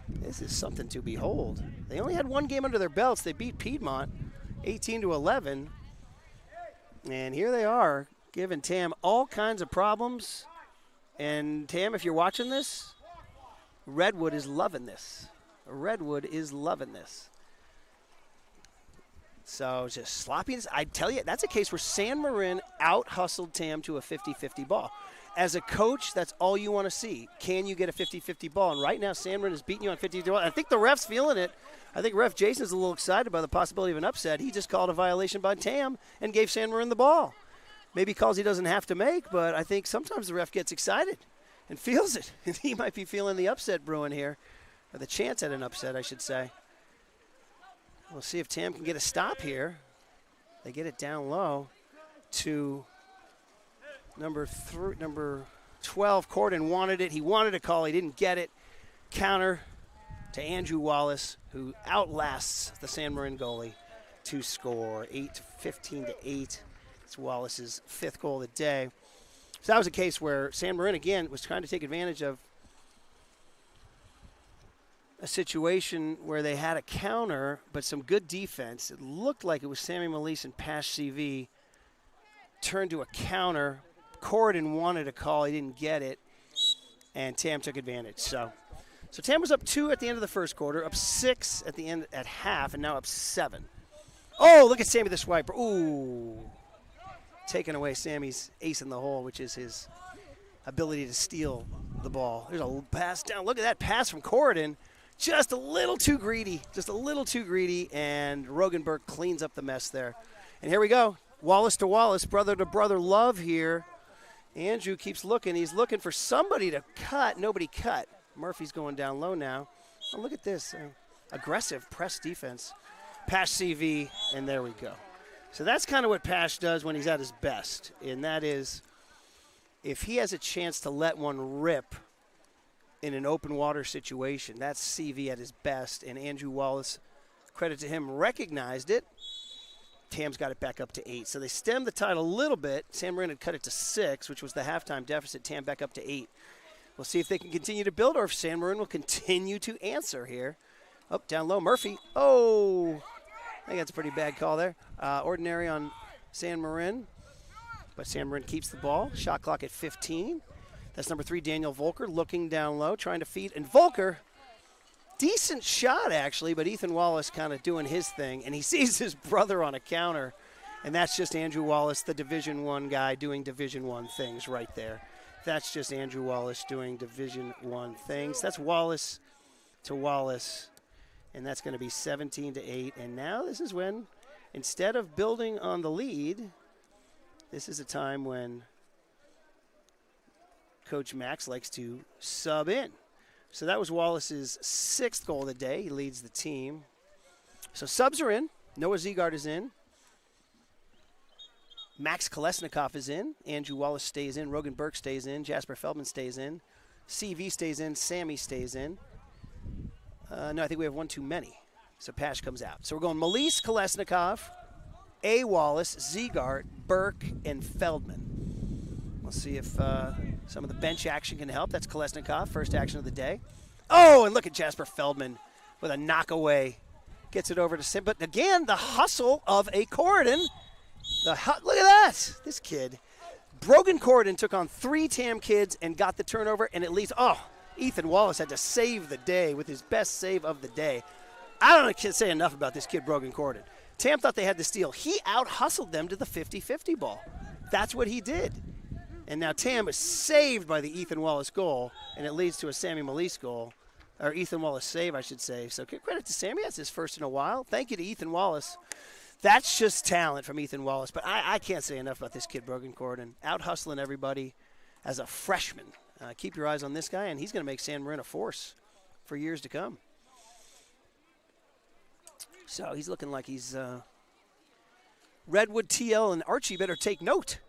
this is something to behold. They only had one game under their belts. They beat Piedmont 18-11. And here they are, giving Tam all kinds of problems. And Tam, if you're watching this, Redwood is loving this. So just sloppiness. I tell you, that's a case where San Marin out-hustled Tam to a 50-50 ball. As a coach, that's all you want to see. Can you get a 50-50 ball? And right now, San Marin is beating you on 50-50 ball. I think the ref's feeling it. I think Ref Jason's a little excited by the possibility of an upset. He just called a violation by Tam and gave San Marin the ball. Maybe calls he doesn't have to make, but I think sometimes the ref gets excited and feels it. And he might be feeling the upset brewing here, or the chance at an upset, I should say. We'll see if Tam can get a stop here. They get it down low to number 12. Corden wanted it. He wanted a call. He didn't get it. Counter to Andrew Wallace, who outlasts the San Marin goalie to score 15-8. It's Wallace's 5th goal of the day. So that was a case where San Marin, again, was trying to take advantage of a situation where they had a counter, but some good defense. It looked like it was Sammy Melise and Pash CV turned to a counter. Corden wanted a call. He didn't get it, and Tam took advantage. So Tam was up 2 at the end of the first quarter, up 6 at the end at half, and now up 7. Oh, look at Sammy the swiper. Ooh. taking away Sammy's ace in the hole, which is his ability to steal the ball. There's a pass down. Look at that pass from Corridon. Just a little too greedy. Just a little too greedy, and Rogenberg cleans up the mess there. And here we go. Wallace to Wallace, brother to brother love here. Andrew keeps looking. He's looking for somebody to cut. Nobody cut. Murphy's going down low now. Oh, look at this. Aggressive press defense. Pash CV, and there we go. So that's kind of what Pash does when he's at his best, and that is if he has a chance to let one rip in an open water situation, that's CV at his best, and Andrew Wallace, credit to him, recognized it. Tam's got it back up to 8. So they stemmed the tide a little bit. San Marin had cut it to 6, which was the halftime deficit. Tam back up to 8. We'll see if they can continue to build or if San Marin will continue to answer here. Oh, down low, Murphy. Oh, I think that's a pretty bad call there. Ordinary on San Marin, but San Marin keeps the ball. Shot clock at 15. That's number 3, Daniel Volker, looking down low, trying to feed. And Volker, decent shot actually, but Ethan Wallace kind of doing his thing, and he sees his brother on a counter, and that's just Andrew Wallace, the Division I guy, doing Division I things right there. That's just Andrew Wallace doing Division I things. That's Wallace to Wallace. And that's going to be 17-8. And now this is when, instead of building on the lead, this is a time when Coach Max likes to sub in. So that was Wallace's 6th goal of the day. He leads the team. So subs are in. Noah Ziegard is in. Max Kolesnikov is in. Andrew Wallace stays in. Rogan Burke stays in. Jasper Feldman stays in. CV stays in. Sammy stays in. No, I think we have one too many. So Pash comes out. So we're going Melise, Kolesnikov, A. Wallace, Ziegart, Burke, and Feldman. We'll see if some of the bench action can help. That's Kolesnikov, first action of the day. Oh, and look at Jasper Feldman with a knockaway. Gets it over to Sim. But again, the hustle of a Corridon. Look at that. This kid. Brogan Corridon took on 3 Tam kids and got the turnover, and at least, Ethan Wallace had to save the day with his best save of the day. I don't say enough about this kid, Brogan Corridon. Tam thought they had the steal. He out-hustled them to the 50-50 ball. That's what he did. And now Tam is saved by the Ethan Wallace goal, and it leads to a Sammy Melise goal, or Ethan Wallace save, I should say. So credit to Sammy. That's his first in a while. Thank you to Ethan Wallace. That's just talent from Ethan Wallace. But I can't say enough about this kid, Brogan Corridon. Out-hustling everybody as a freshman. Keep your eyes on this guy, and he's going to make San Marin a force for years to come. So he's looking like he's Redwood, TL, and Archie better take note.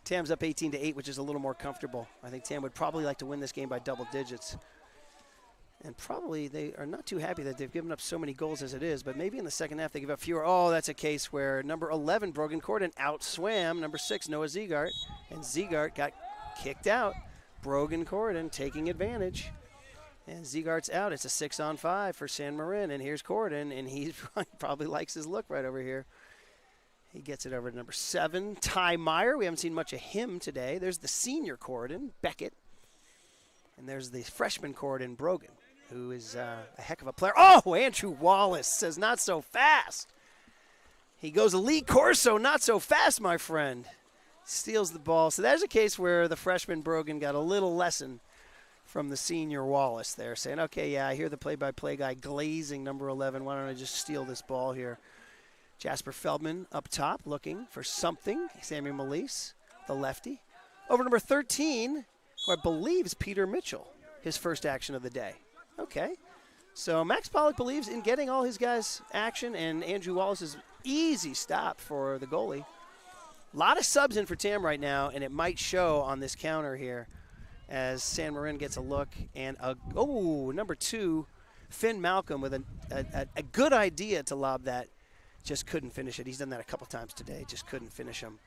Tam's up 18-8, which is a little more comfortable. I think Tam would probably like to win this game by double digits. And probably they are not too happy that they've given up so many goals as it is, but maybe in the second half they give up fewer. Oh, that's a case where number 11, Brogan Corridon, outswam number 6, Noah Ziegart, and Ziegart got kicked out. Brogan Corridon taking advantage. And Ziegart's out. It's a 6-on-5 for San Marin. And here's Corridon, and he probably likes his look right over here. He gets it over to number 7, Ty Meyer. We haven't seen much of him today. There's the senior Corridon, Beckett. And there's the freshman Corridon, Brogan, who is a heck of a player. Oh, Andrew Wallace says not so fast. He goes elite Corso, not so fast, my friend. Steals the ball. So there's a case where the freshman Brogan got a little lesson from the senior Wallace there, saying, okay, yeah, I hear the play-by-play guy glazing number 11. Why don't I just steal this ball here? Jasper Feldman up top looking for something. Samuel Melise, the lefty. Over number 13, who I believe is Peter Mitchell, his first action of the day. Okay. So Max Pollock believes in getting all his guys action, and Andrew Wallace's easy stop for the goalie. A lot of subs in for Tam right now, and it might show on this counter here as San Marin gets a look. And, number 2, Finn Malcolm with a good idea to lob that. Just couldn't finish it. He's done that a couple times today. Just couldn't finish him.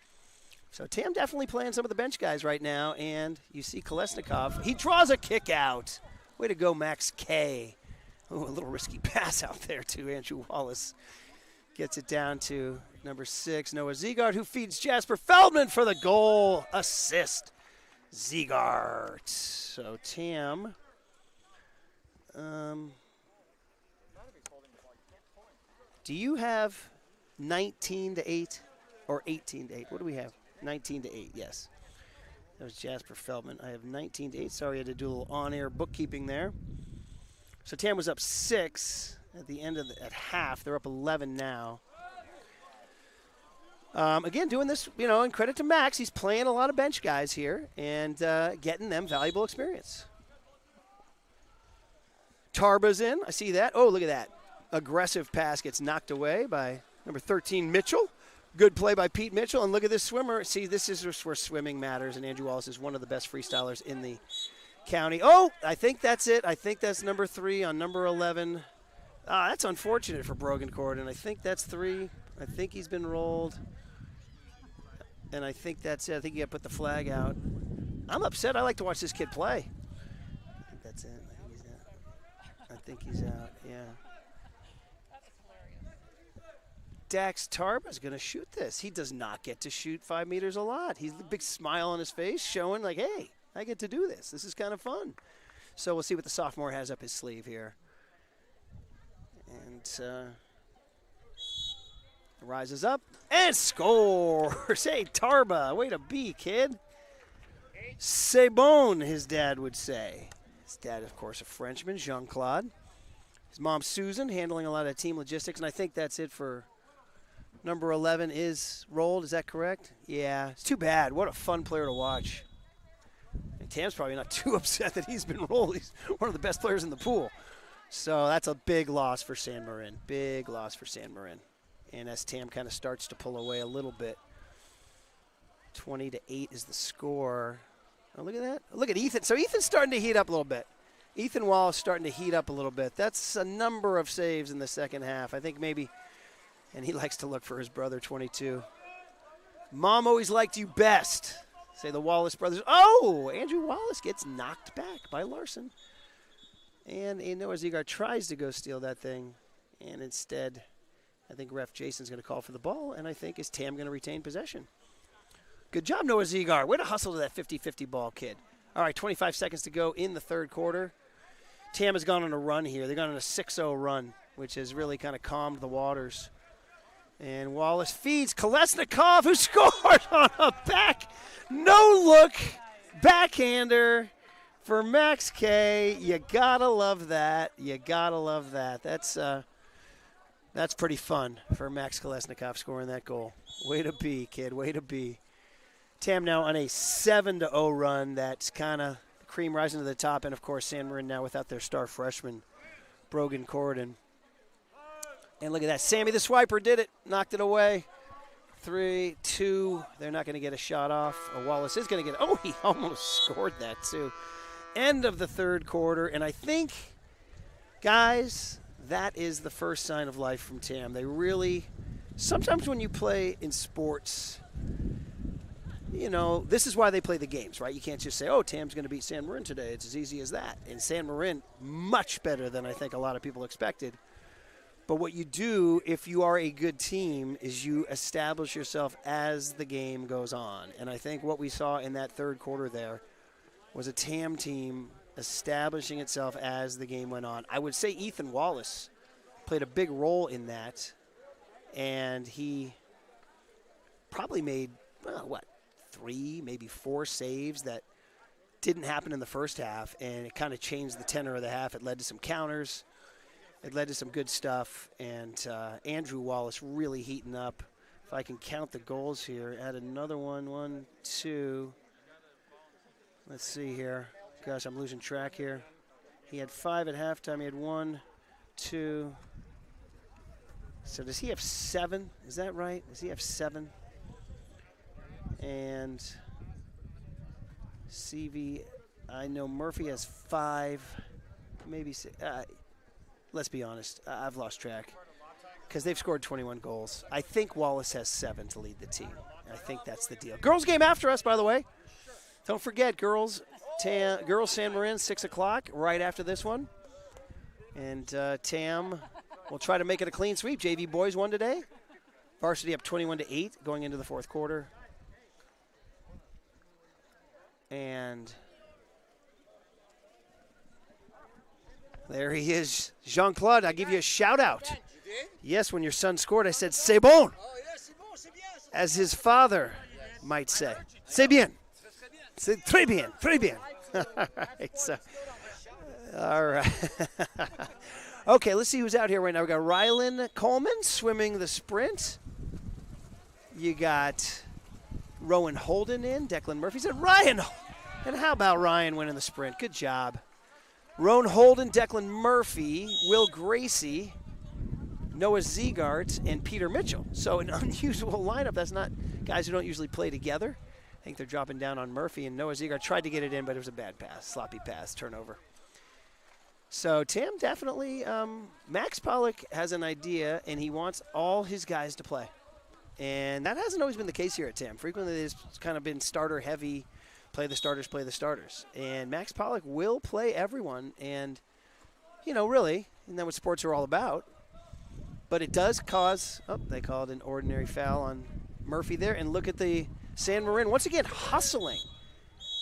So Tam definitely playing some of the bench guys right now. And you see Kolesnikov. He draws a kick out. Way to go, Max K. Ooh, a little risky pass out there to Andrew Wallace. Gets it down to number 6, Noah Ziegart, who feeds Jasper Feldman for the goal assist. Ziegart. So Tam. Do you have 19-8, or 18-8. What do we have? 19-8, yes. That was Jasper Feldman. I have 19-8. Sorry, I had to do a little on-air bookkeeping there. So Tam was up 6 at the end of at half. They're up 11 now. Again, doing this, and credit to Max. He's playing a lot of bench guys here and getting them valuable experience. Tarba's in. I see that. Oh, look at that. Aggressive pass gets knocked away by number 13, Mitchell. Good play by Pete Mitchell. And look at this swimmer. See, this is where swimming matters, and Andrew Wallace is one of the best freestylers in the county. Oh, I think that's it. I think that's number 3 on number 11. That's unfortunate for Brogan Corden. I think that's 3. I think he's been rolled. And I think that's it. I think you got to put the flag out. I'm upset. I like to watch this kid play. I think that's it. I think he's out, yeah. Dax Tarp is going to shoot this. He does not get to shoot 5 meters a lot. He's a big smile on his face showing like, hey, I get to do this. This is kind of fun. So we'll see what the sophomore has up his sleeve here. And rises up and scores. Hey, Tarba, way to be, kid. C'est bon, his dad would say. His dad, of course, a Frenchman, Jean-Claude. His mom, Susan, handling a lot of team logistics. And I think that's it for number 11 is rolled. Is that correct? Yeah. It's too bad. What a fun player to watch. And Tam's probably not too upset that he's been rolled. He's one of the best players in the pool. So that's a big loss for San Marin. Big loss for San Marin. And as Tam kind of starts to pull away a little bit, 20-8 is the score. Oh, look at that. Look at Ethan. So Ethan's starting to heat up a little bit. Ethan Wallace starting to heat up a little bit. That's a number of saves in the second half. I think maybe, and he likes to look for his brother, 22. Mom always liked you best, say the Wallace brothers. Oh, Andrew Wallace gets knocked back by Larson. And Noah Ziegart tries to go steal that thing. And instead, I think ref Jason's going to call for the ball. And I think is Tam going to retain possession. Good job, Noah Ziegart. Way to hustle to that 50-50 ball, kid. All right, 25 seconds to go in the third quarter. Tam has gone on a run here. They've gone on a 6-0 run, which has really kind of calmed the waters. And Wallace feeds Kolesnikov, who scored on a no-look backhander for Max K. You gotta love that. You gotta love that. That's pretty fun for Max Kolesnikov scoring that goal. Way to be, kid. Way to be. Tam now on a 7-0 run. That's kind of cream rising to the top. And, of course, San Marin now without their star freshman, Brogan Corden. And look at that. Sammy the Swiper did it. Knocked it away. 3-2. They're not going to get a shot off. Wallace is going to get it. Oh, he almost scored that, too. End of the third quarter. And I think, guys, that is the first sign of life from Tam. They really, sometimes when you play in sports, this is why they play the games, right? You can't just say, oh, Tam's going to beat San Marin today. It's as easy as that. And San Marin, much better than I think a lot of people expected. But what you do if you are a good team is you establish yourself as the game goes on. And I think what we saw in that third quarter there was a Tam team establishing itself as the game went on. I would say Ethan Wallace played a big role in that. And he probably made, 3, maybe 4 saves that didn't happen in the first half, and it kind of changed the tenor of the half. It led to some counters. It led to some good stuff, and Andrew Wallace really heating up. If I can count the goals here, add another one, 1, 2. Let's see here. Gosh, I'm losing track here. He had 5 at halftime. He had 1, 2. So does he have 7? Is that right? Does he have 7? And CV, I know Murphy has 5, maybe 6. Let's be honest, I've lost track because they've scored 21 goals. I think Wallace has 7 to lead the team. I think that's the deal. Girls game after us, by the way. Don't forget, girls San Marin, 6 o'clock, right after this one. And Tam will try to make it a clean sweep. JV boys won today. Varsity up 21-8 going into the fourth quarter. And there he is, Jean-Claude. I'll give you a shout out. You did? Yes, when your son scored, I said, c'est bon. Oh, yeah, c'est bon, c'est bien, ça as his father might say. C'est bien. C'est très bien. Très bien. All right. So, all right. Okay, let's see who's out here right now. We got Rylan Coleman swimming the sprint. You got Rowan Holden in. Declan Murphy said Ryan. And how about Ryan winning the sprint? Good job. Rowan Holden, Declan Murphy, Will Gracie, Noah Ziegart, and Peter Mitchell. So an unusual lineup. That's not guys who don't usually play together. I think they're dropping down on Murphy, and Noah Ziegart tried to get it in, but it was a bad pass, sloppy pass, turnover. So Tam definitely, Max Pollock has an idea, and he wants all his guys to play. And that hasn't always been the case here at Tam. Frequently, it's kind of been starter heavy, play the starters, play the starters. And Max Pollock will play everyone, and, you know, really, isn't that what sports are all about? But it does cause, they called an ordinary foul on Murphy there. And look at the San Marin, once again, hustling.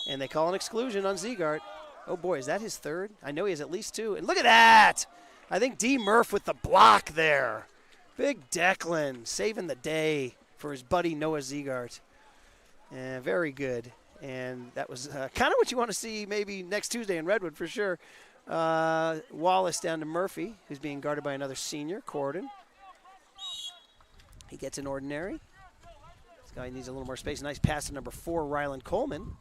And they call an exclusion on Ziegart. Oh, boy, is that his third? I know he has at least two. And look at that! I think D. Murph with the block there. Big Declan saving the day for his buddy Noah Ziegart. Very good. And that was kind of what you want to see maybe next Tuesday in Redwood for sure. Wallace down to Murphy, who's being guarded by another senior, Corden. He gets an ordinary. This guy needs a little more space. Nice pass to number 4, Rylan Coleman.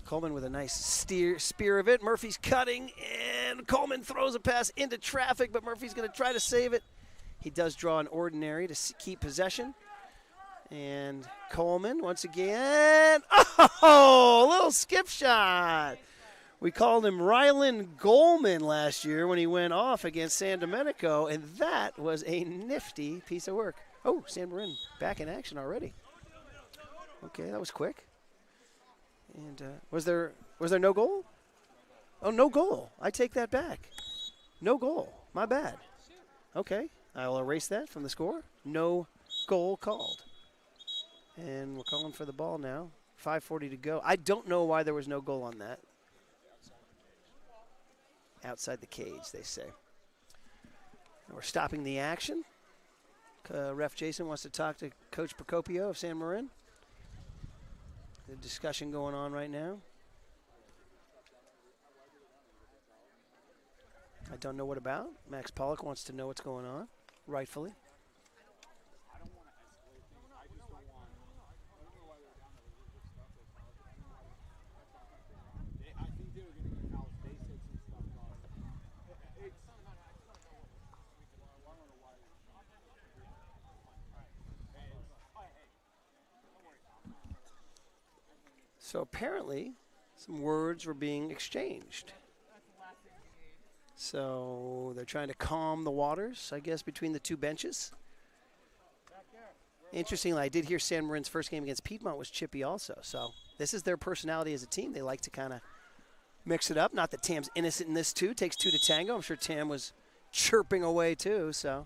Coleman with a nice spear of it. Murphy's cutting, and Coleman throws a pass into traffic, but Murphy's going to try to save it. He does draw an ordinary to keep possession. And Coleman, once again, a little skip shot. We called him Rylan Goldman last year when he went off against San Domenico, and that was a nifty piece of work. Oh, San Marin back in action already. Okay, that was quick. And was there no goal? Oh, no goal. I take that back. No goal. My bad. Okay, I'll erase that from the score. No goal called. And we're calling for the ball now. 5:40 to go. I don't know why there was no goal on that. Outside the cage, they say. And we're stopping the action. Ref Jason wants to talk to Coach Procopio of San Marin. The discussion going on right now. I don't know what about. Max Pollock wants to know what's going on, rightfully. So apparently, some words were being exchanged. So they're trying to calm the waters, I guess, between the two benches. Interestingly, I did hear San Marin's first game against Piedmont was chippy also. So this is their personality as a team. They like to kind of mix it up. Not that Tam's innocent in this, too. Takes two to tango. I'm sure Tam was chirping away, too. So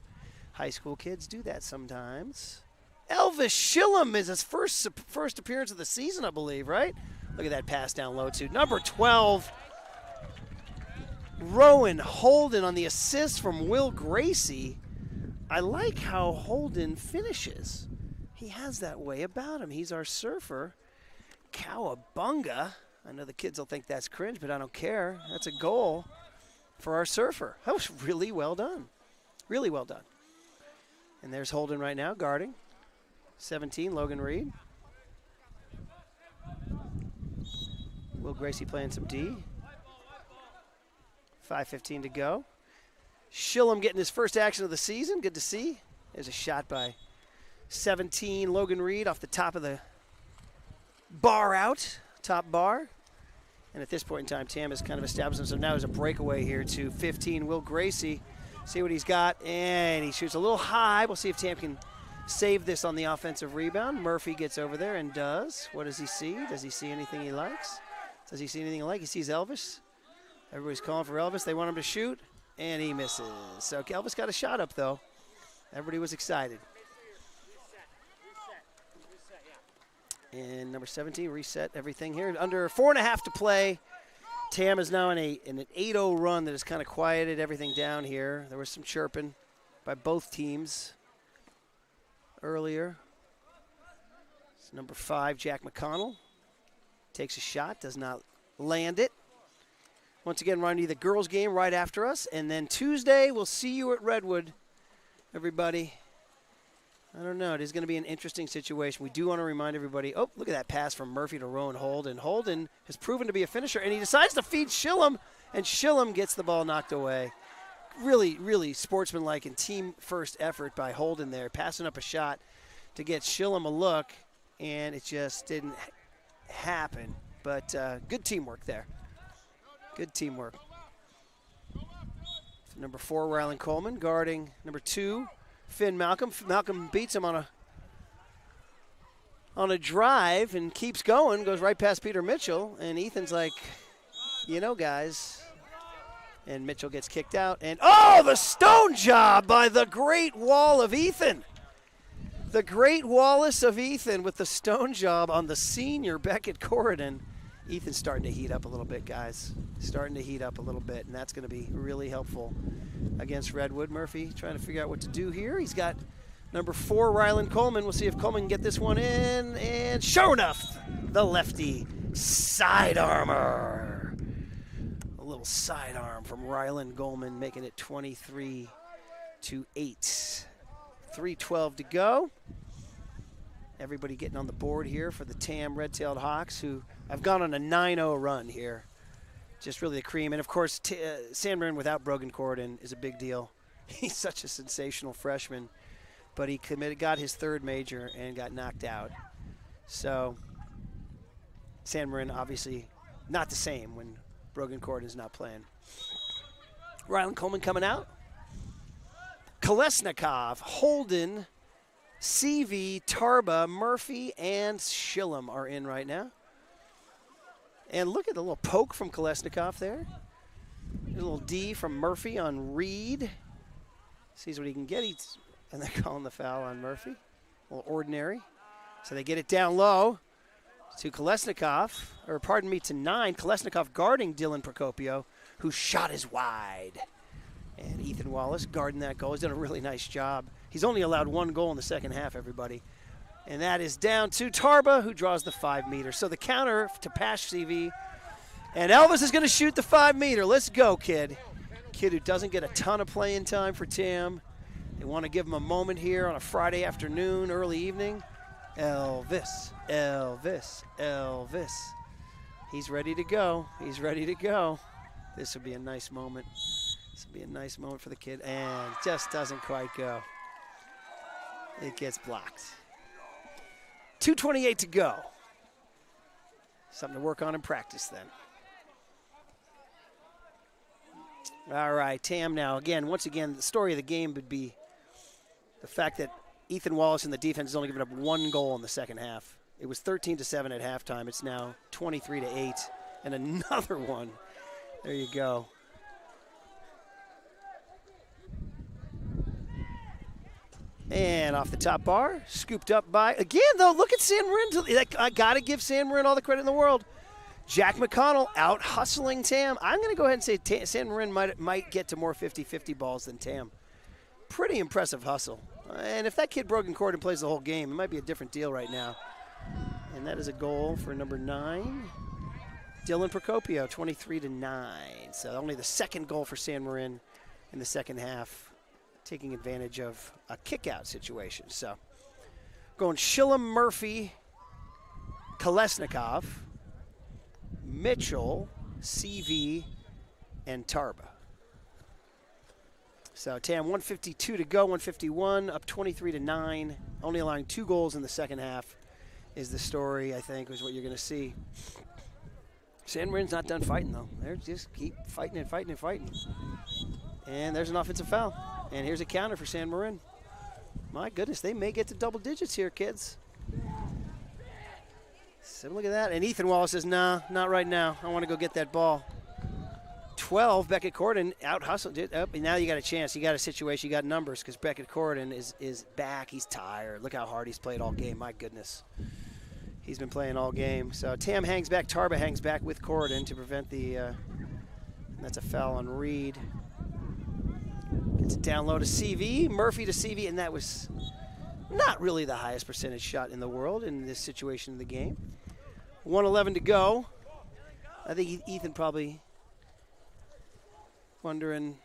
high school kids do that sometimes. Elvis Shillum is his first appearance of the season, I believe, right? Look at that pass down low to number 12, Rowan Holden on the assist from Will Gracie. I like how Holden finishes. He has that way about him. He's our surfer. Cowabunga. I know the kids will think that's cringe, but I don't care. That's a goal for our surfer. That was really well done. Really well done. And there's Holden right now guarding. 17, Logan Reed. Will Gracie playing some D. 5:15 to go. Shillum getting his first action of the season. Good to see. There's a shot by 17, Logan Reed off the top of the bar out, top bar. And at this point in time, Tam has kind of established himself now as a breakaway here to 15, Will Gracie. See what he's got, and he shoots a little high. We'll see if Tam can save this on the offensive rebound. Murphy gets over there and does. What does he see? Does he see anything he likes? Does he see anything he likes? He sees Elvis. Everybody's calling for Elvis. They want him to shoot, and he misses. So Elvis got a shot up, though. Everybody was excited. And number 17, reset everything here. Under 4.5 to play. Tam is now in an 8-0 run that has kind of quieted everything down here. There was some chirping by both teams earlier. So number 5, Jack McConnell, takes a shot, does not land it. Once again, running the girls' game right after us. And then Tuesday, we'll see you at Redwood, everybody. I don't know. It is going to be an interesting situation. We do want to remind everybody. Oh, look at that pass from Murphy to Rowan Holden. Holden has proven to be a finisher, and he decides to feed Shillem, and Shillem gets the ball knocked away. Really, really sportsmanlike and team-first effort by Holden there, passing up a shot to get Shillem a look, and it just didn't happen. But good teamwork there. Good teamwork. So number 4, Rylan Coleman, guarding number 2, Finn Malcolm. Malcolm beats him on a drive and keeps going, goes right past Peter Mitchell, and Ethan's like, you know, guys. And Mitchell gets kicked out, and oh, the stone job by the Great Wall of Ethan. The Great Wallace of Ethan with the stone job on the senior Beckett Corridon. Ethan's starting to heat up a little bit, guys. Starting to heat up a little bit, and that's going to be really helpful against Redwood. Murphy trying to figure out what to do here. He's got number 4, Rylan Coleman. We'll see if Coleman can get this one in, and sure enough, the lefty side armor. A little sidearm from Rylan Coleman, making it 23-8. 3:12 to go. Everybody getting on the board here for the TAM Red-Tailed Hawks, who have gone on a 9-0 run here. Just really the cream. And, of course, San Marin without Brogan Corridon is a big deal. He's such a sensational freshman. But he got his 3rd major and got knocked out. So San Marin obviously not the same when Brogan Corridon is not playing. Rylan Coleman coming out. Kolesnikov, Holden, CV, Tarba, Murphy, and Shillem are in right now. And look at the little poke from Kolesnikov there. A little D from Murphy on Reed. Sees what he can get. And they're calling the foul on Murphy. A little ordinary. So they get it down low to Kolesnikov, or pardon me, to 9. Kolesnikov guarding Dylan Procopio, whose shot is wide. And Ethan Wallace guarding that goal. He's done a really nice job. He's only allowed 1 goal in the second half, everybody. And that is down to Tarba, who draws the 5-meter. So the counter to Pash CV. And Elvis is going to shoot the 5-meter. Let's go, kid. Kid who doesn't get a ton of playing time for TAM. They want to give him a moment here on a Friday afternoon, early evening. Elvis, Elvis, Elvis. He's ready to go. He's ready to go. This would be a nice moment. This would be a nice moment for the kid. And just doesn't quite go. It gets blocked. 2:28 to go. Something to work on in practice then. All right, TAM now. Again, once again, the story of the game would be the fact that Ethan Wallace and the defense has only given up 1 goal in the second half. It was 13-7 at halftime. It's now 23-8, and another one. There you go. And off the top bar, scooped up by, again, though, look at San Marin. I got to give San Marin all the credit in the world. Jack McConnell out hustling TAM. I'm going to go ahead and say San Marin might get to more 50-50 balls than TAM. Pretty impressive hustle. And if that kid Brogan Corridon plays the whole game, it might be a different deal right now. And that is a goal for number 9, Dylan Procopio, 23-9. So only the second goal for San Marin in the second half, taking advantage of a kick-out situation. So going Shillem, Murphy, Kolesnikov, Mitchell, CV, and Tarba. So TAM 152 to go, 151, up 23-9, only allowing 2 goals in the second half is the story, I think, is what you're going to see. San Marin's not done fighting, though. They're just keep fighting and fighting and fighting. And there's an offensive foul. And here's a counter for San Marin. My goodness, they may get to double digits here, kids. So look at that. And Ethan Wallace says, nah, not right now. I want to go get that ball. 12, Beckett Corridon out hustled it up, and now you got a chance. You got a situation, you got numbers, because Beckett Corridon is back. He's tired. Look how hard he's played all game. My goodness. He's been playing all game. So TAM hangs back. Tarba hangs back with Corridon to prevent the, that's a foul on Reed. Gets it down low to CV. Murphy to CV, and that was not really the highest percentage shot in the world in this situation of the game. 1:11 to go. I think Ethan probably wondering,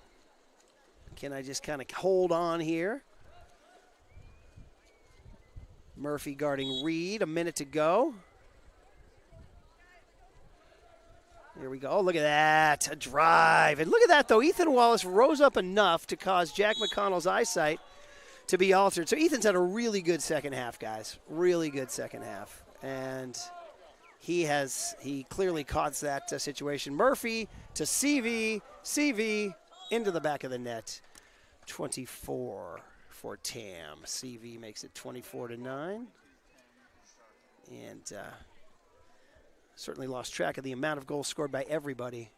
can I just kind of hold on here? Murphy guarding Reed, a minute to go. Here we go. Oh, look at that, a drive. And look at that, though. Ethan Wallace rose up enough to cause Jack McConnell's eyesight to be altered. So Ethan's had a really good second half, guys. Really good second half. And he clearly caught that situation. Murphy to CV, CV into the back of the net. 24 for Tam. CV makes it 24-9. And certainly lost track of the amount of goals scored by everybody.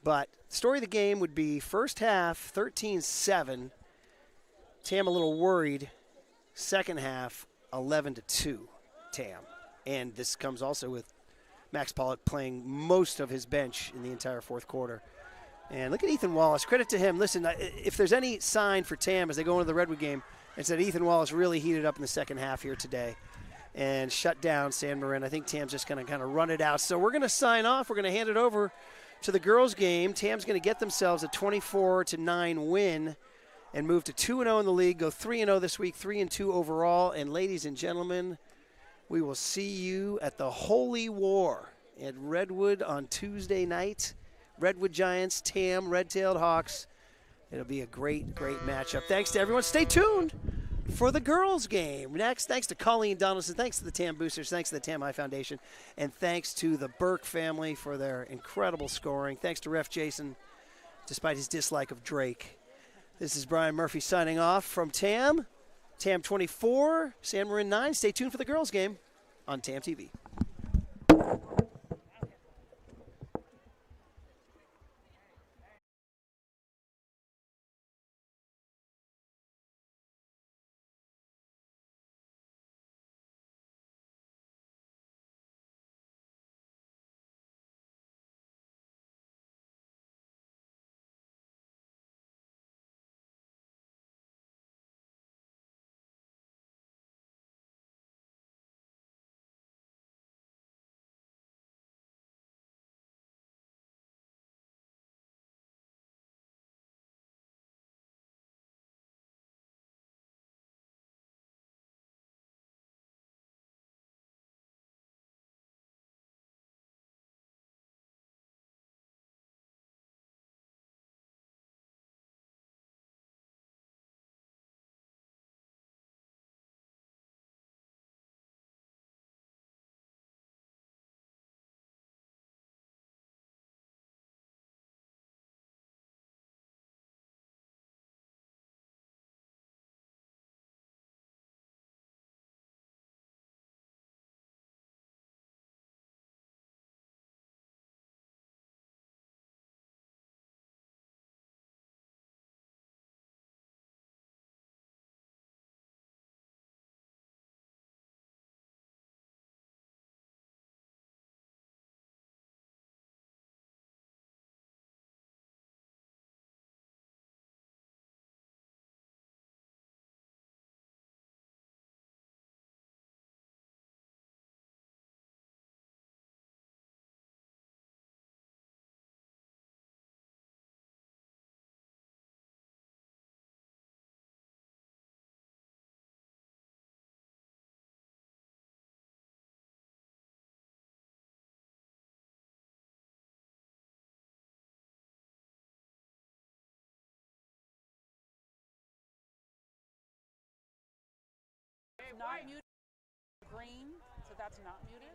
But story of the game would be first half, 13-7. Tam a little worried. Second half, 11-2, Tam. And this comes also with Max Pollock playing most of his bench in the entire fourth quarter. And look at Ethan Wallace. Credit to him. Listen, if there's any sign for Tam as they go into the Redwood game, it's that Ethan Wallace really heated up in the second half here today and shut down San Marin. I think Tam's just going to kind of run it out. So we're going to sign off. We're going to hand it over to the girls' game. Tam's going to get themselves a 24-9 win and move to 2-0 in the league, go 3-0 this week, 3-2 overall. And ladies and gentlemen, we will see you at the Holy War at Redwood on Tuesday night. Redwood Giants, Tam, Red-Tailed Hawks. It'll be a great, great matchup. Thanks to everyone. Stay tuned for the girls' game. Next, thanks to Colleen Donaldson. Thanks to the Tam Boosters. Thanks to the Tam High Foundation. And thanks to the Burke family for their incredible scoring. Thanks to Ref Jason, despite his dislike of Drake. This is Brian Murphy signing off from Tam. Tam 24, San Marin 9. Stay tuned for the girls' game on TamTV. Not muted. Green, so that's not muted.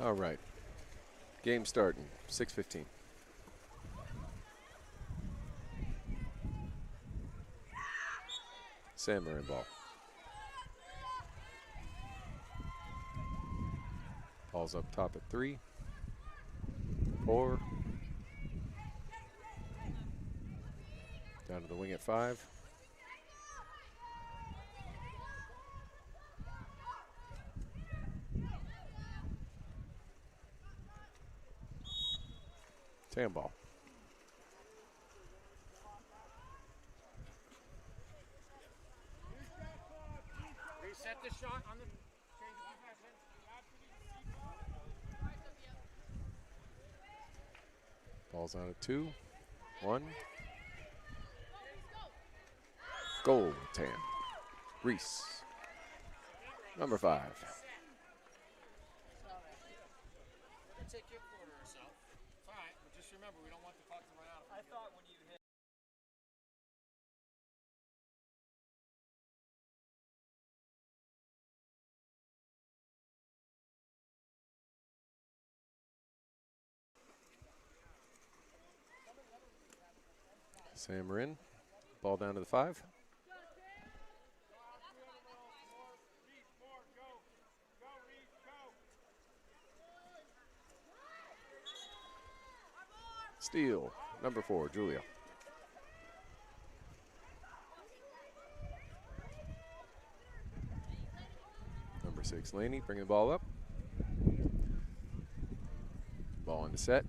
All right. Game starting, 6:15. San Marin ball. Ball's up top at 3, 4. Down to the wing at 5. Tam ball. Reset the shot on the change of possession. Ball's on at 2, 1. Goal, Tam. Reese. Number 5. It'll take you a quarter or so. It's all right, but just remember, we don't want the puck to run out. I thought when you hit. San Marin. Ball down to the 5. Steal, number 4, Julia. Number 6, Laney, bringing the ball up. Ball into set.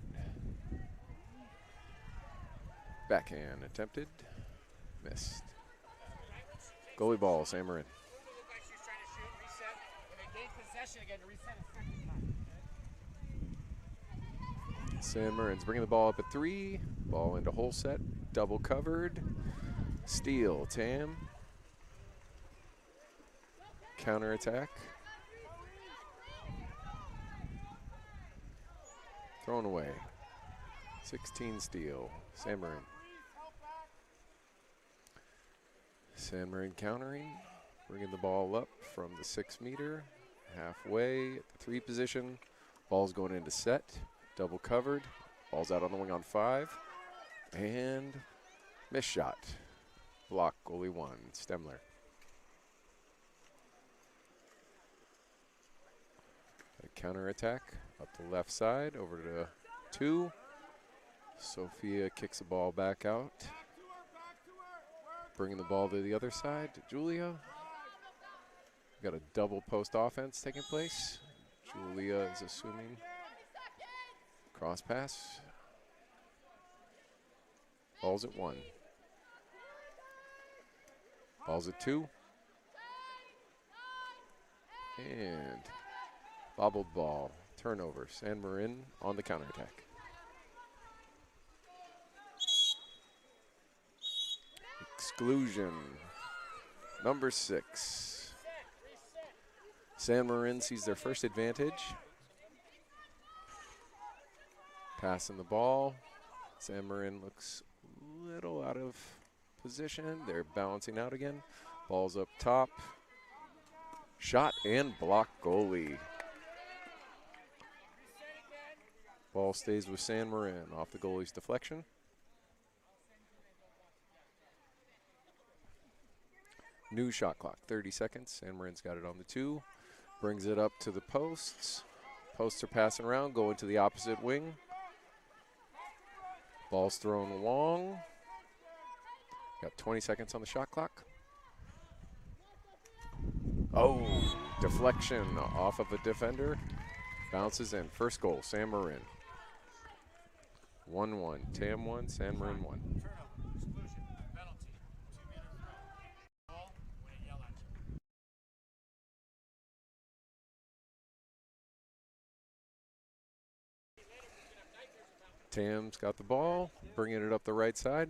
Backhand attempted, missed. Goalie ball, San Marin. Looked like she was trying to shoot, reset. When they gain possession again, reset a second time. San Marin's bringing the ball up at 3. Ball into hole set, double covered. Steal, Tam. Counter attack. Thrown away. 16 steal, San Marin. San Marin countering, bringing the ball up from the 6 meter, halfway at the 3 position. Ball's going into set, double covered. Ball's out on the wing on 5, and missed shot. Block, goalie 1, Stemler. A counter attack up the left side, over to 2. Sophia kicks the ball back out. Bringing the ball to the other side to Julia. Got a double post offense taking place. Julia is assuming cross pass. Ball's at 1. Ball's at 2. And bobbled ball. Turnover. San Marin on the counterattack. Exclusion. Number 6. San Marin sees their first advantage. Passing the ball. San Marin looks a little out of position. They're balancing out again. Ball's up top. Shot and block, goalie. Ball stays with San Marin off the goalie's deflection. New shot clock, 30 seconds. San Marin's got it on the 2. Brings it up to the posts. Posts are passing around, going to the opposite wing. Ball's thrown long. Got 20 seconds on the shot clock. Oh, deflection off of a defender. Bounces in. First goal, San Marin. 1-1. Tam 1, San Marin 1. Turnover, exclusion, penalty, 2-meter throw. Ball, when it yell at you. Tam's got the ball, bringing it up the right side.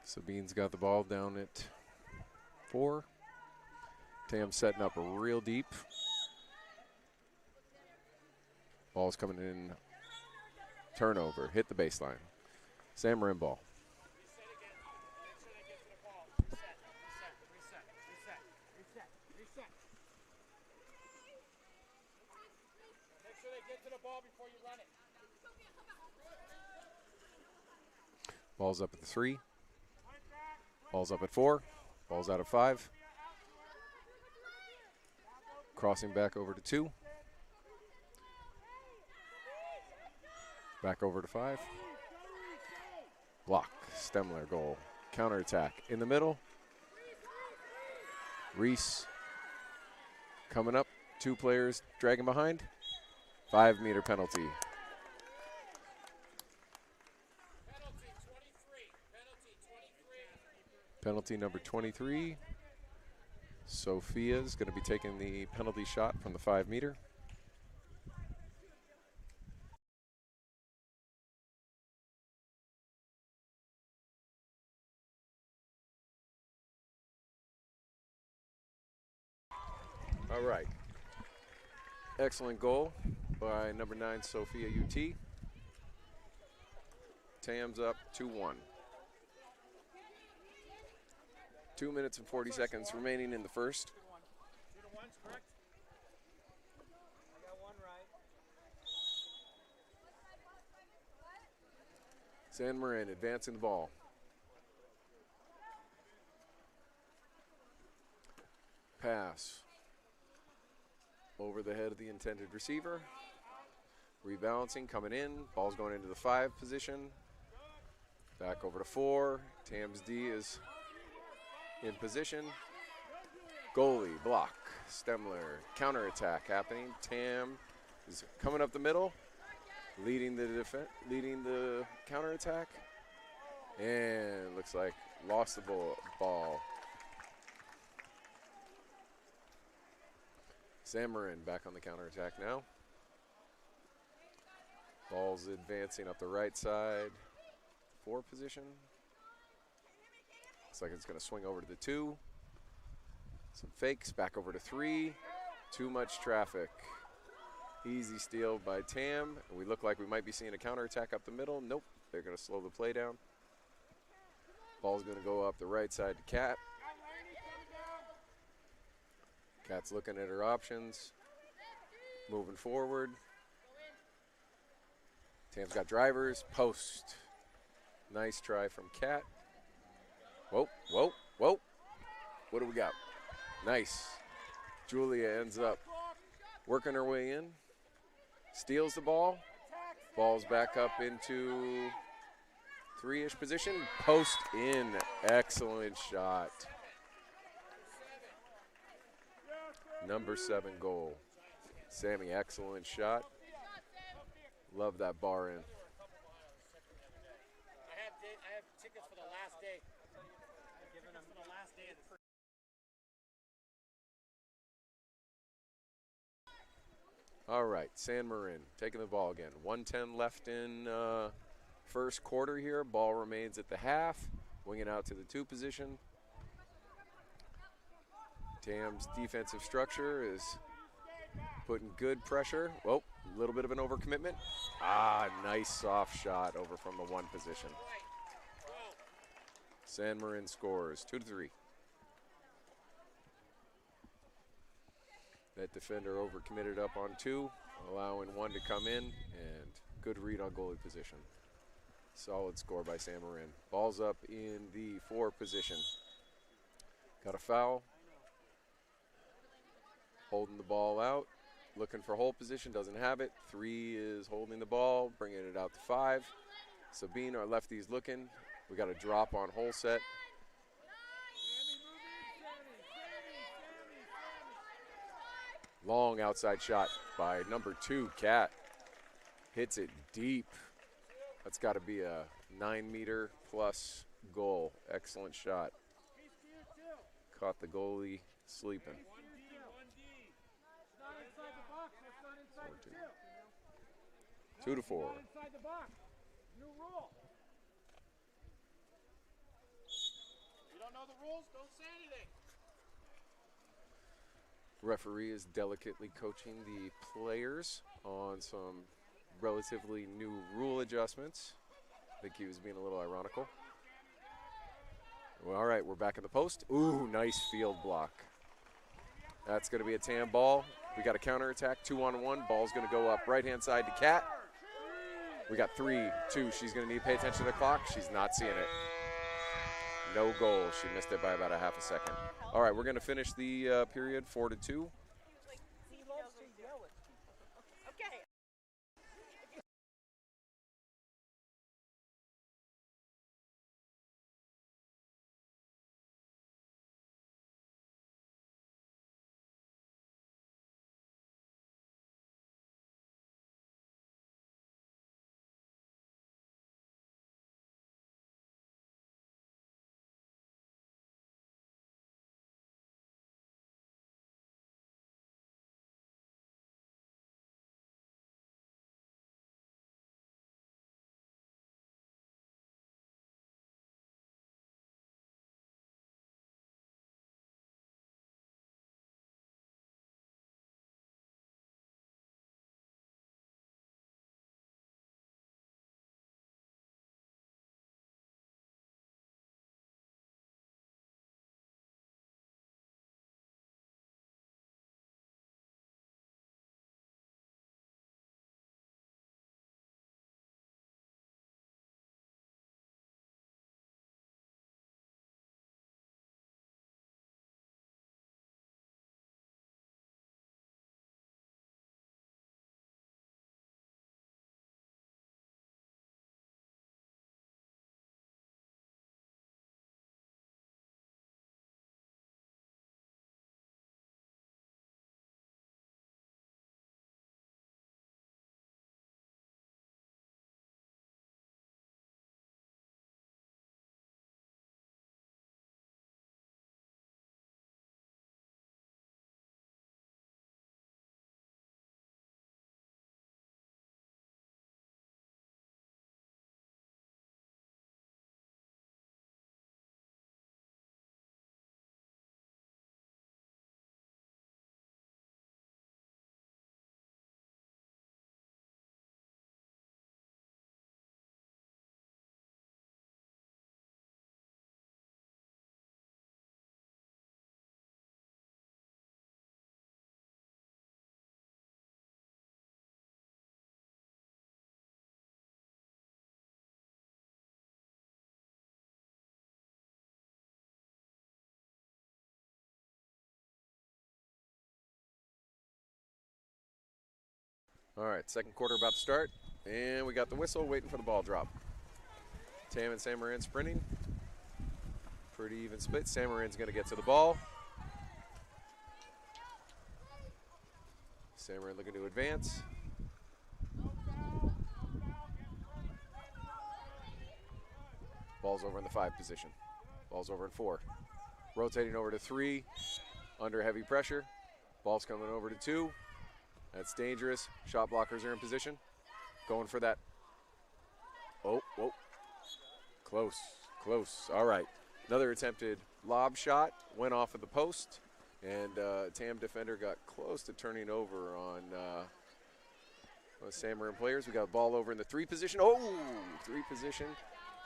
Sabine's got the ball down at 4. Tam's setting up real deep. Ball's coming in. Turnover, hit the baseline. San Marin ball. Reset again. Make sure they get to the ball. Reset, reset, reset, reset, reset, reset. get to the ball before you run it. Ball's up at the 3. Ball's up at 4. Ball's out at 5. Crossing back over to 2. Back over to 5. Block. Stemler goal. Counterattack in the middle. Reese coming up. 2 players dragging behind. 5-meter penalty. Penalty 23. Penalty 23. Penalty number 23. Sophia's going to be taking the penalty shot from the 5-meter. All right. Excellent goal by number 9, Sophia UT. Tam's up 2-1. 2 minutes and 40 seconds remaining in the first. 2-1, correct? I got one right. San Marin advancing the ball. Pass over the head of the intended receiver. Rebalancing, coming in. Ball's going into the 5 position. Back over to 4. Tam's D is in position. Goalie, block. Stemler, counterattack happening. Tam is coming up the middle, leading the counterattack. And looks like lost the ball. San Marin back on the counterattack now. Ball's advancing up the right side. 4 position. Looks like it's going to swing over to the 2. Some fakes, back over to 3. Too much traffic. Easy steal by Tam. We look like we might be seeing a counterattack up the middle. Nope, they're going to slow the play down. Ball's going to go up the right side to Kat. Kat's looking at her options, moving forward. Tam's got drivers, post. Nice try from Kat. Whoa, whoa, whoa. What do we got? Nice. Julia ends up working her way in, steals the ball. Ball's back up into 3-ish position. Post in. Excellent shot. Number 7 goal. Sammy, excellent shot. Love that bar in. I have tickets for the last day. Giving them for the last day of the first. All right, San Marin taking the ball again. 1:10 left in first quarter here. Ball remains at the half. Winging out to the 2 position. Tam's defensive structure is putting good pressure. Whoa, a little bit of an overcommitment. Nice soft shot over from the 1 position. San Marin scores 2-3. That defender overcommitted up on 2, allowing 1 to come in, and good read on goalie position. Solid score by San Marin. Ball's up in the 4 position. Got a foul. Holding the ball out, looking for hole position, doesn't have it. 3 is holding the ball, bringing it out to 5. Sabine, our lefty's looking. We got a drop on hole set. Long outside shot by number 2, Kat. Hits it deep. That's got to be a 9-meter plus goal. Excellent shot. Caught the goalie sleeping. 2-4. Inside the box. New rule. You don't know the rules? Don't say anything. Referee is delicately coaching the players on some relatively new rule adjustments. I think he was being a little ironical. Well, all right, we're back in the post. Ooh, nice field block. That's going to be a Tam ball. We got a counterattack, 2-on-1. Ball's going to go up right-hand side to Kat. We got 3, 2. She's going to need to pay attention to the clock. She's not seeing it. No goal. She missed it by about a half a second. All right, we're going to finish the period 4-2. All right, second quarter about to start, and we got the whistle waiting for the ball drop. Tam and San Marin sprinting. Pretty even split. San Marin's going to get to the ball. San Marin looking to advance. Ball's over in the 5 position. Ball's over in 4. Rotating over to 3, under heavy pressure. Ball's coming over to 2. That's dangerous. Shot blockers are in position. Going for that. Oh, whoa. Close, close. All right. Another attempted lob shot. Went off of the post. And TAM defender got close to turning over on those San Marin players. We got a ball over in the 3 position. Oh, 3 position.